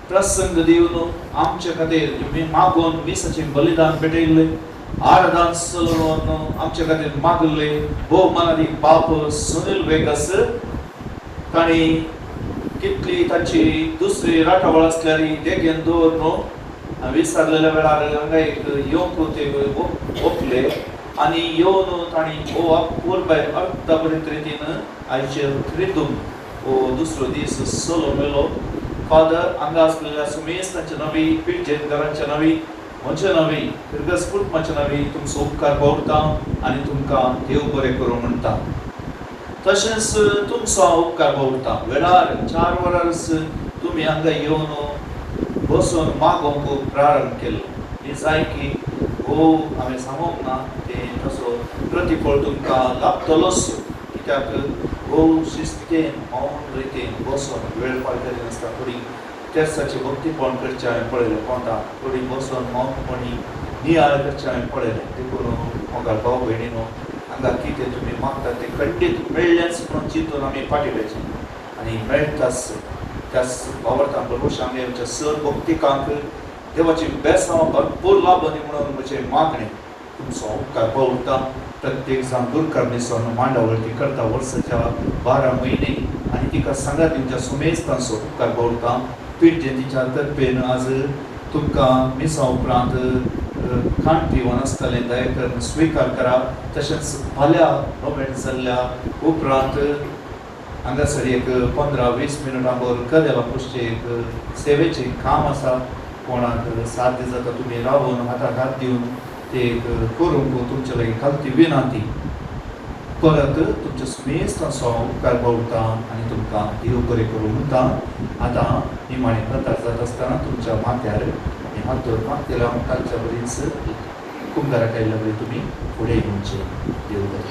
प्रसंग दिवन आमचे खातीर मागोवन विसाचे बलिदान पेटयल्ले आराधन चलोवन आमचे खातीर मागले भोवमानादी बाप सुनील वेगस ताणी कितली ताची दुसरी राठावळ आसल्यारी देगेन दवरून विसरलेल्या वेळार हांगा एक येवंक ते ओपले आनी येवन ताणी हो कोरबाय अर्धा बरे तरेन आयचे रितून हो दुसरो दीस सोलो मेलो. फादर हांगा आसलेल्या सुमेस्तांच्या नांवी, पिळजेकारांच्या नांवी, म्हज्या नांवी, फिरगस कुटुंबाच्या नांवी तुमचो उपकार भोगता आनी तुमकां देव बरें करूं म्हणटा. तशेंच तुमचो हांव उपकार भोगता. वेळार 4 वरांस तुमी हांगा येवन बसून मागोवंक प्रारंभ केलो. ही जाय की हो हांवें सांगूंक ना तें तसो प्रतिफळ तुमकां लाभतलोच. कित्याक हो शिस्तीन मौन रितीन बसून वेळ पार करीत आसता. थोडी तेर्साची भक्तीपण करचें हांवें पळयलें कोंता. थोडी बसून मौनपणी नियाळ करचें हांवें पळयलें. देखून मोगाळ भाव भयणीनो, हांगा कितें तुमी मागता तें खंडीत मेळ्ळेंच म्हणून चिंतून आमी फाटीं आनी मेळटाच त्याच वावरता बरोबर आमी आमच्या सर भक्तिकांक देवाची बेसांव भरपूर लाभनी म्हणून म्हजें मागणें. तुमचो उपकार भोगता. प्रत्येक जाण दूरकारणीसन मांडावळती करता वर्साच्या 12 म्हयने आनी तिका सांगात तुमच्या सुमेस्तांचो उपकार भोगता. पीठ जयंतीच्या तर्फेन आज तुमकां मिसा उपरांत खाण पिवण आसतलें दया करून स्विकार करा. तशेंच फाल्यां रोमेट जाल्ल्या उपरांत हांगासर एक 15-20 मिनटां भर कदेला पुश्चे एक सेवेचें काम आसा. कोणाक साध्य जाता तुमी रावन हाताक हात दिवन ते करूंक तुमचे लागीं खालती विनंती. परत तुमच्या सुमेस्तांचो उपकार भोगता आनी तुमकां देव बरें करूं म्हणटा. आतां निमाणें प्रकार जाता आसतना तुमच्या माथ्यार हात धरून मागतेल्या कालच्या बरीच कुंभाराक आयिल्ल्या बरी तुमी फुडें येवचें. देव बरें.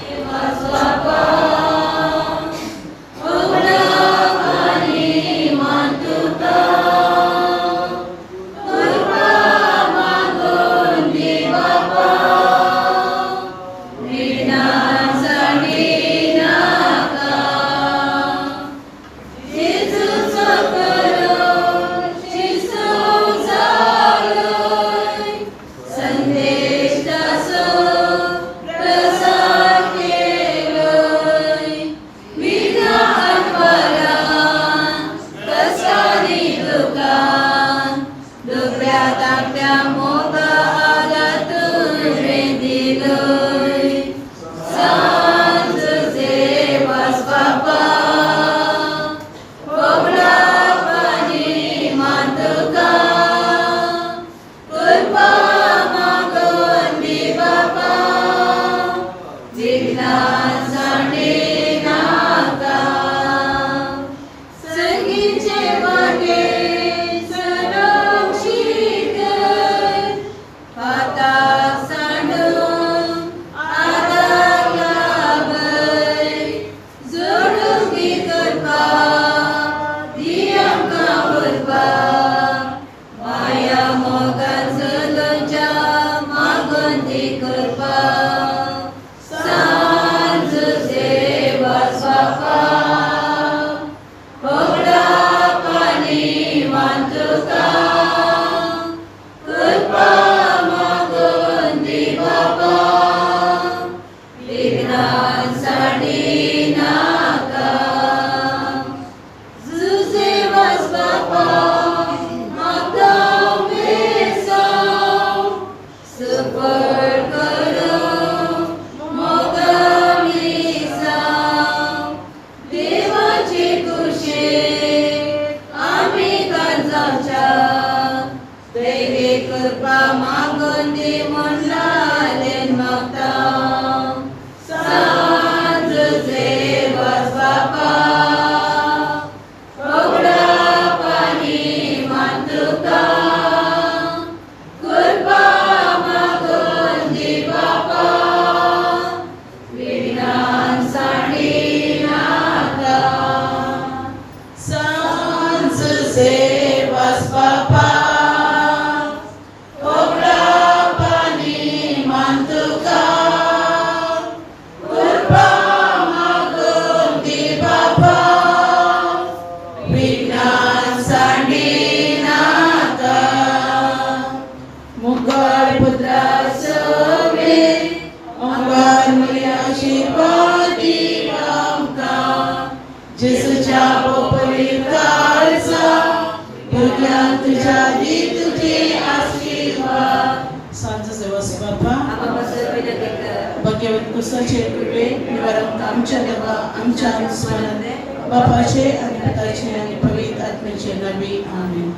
कुसाचे कृपे निवारण आमच्या देवा आमच्या अनुस्मरण बापाचे आणि पिताचे आणि पवित्र आत्म्याचे नावे आमेन.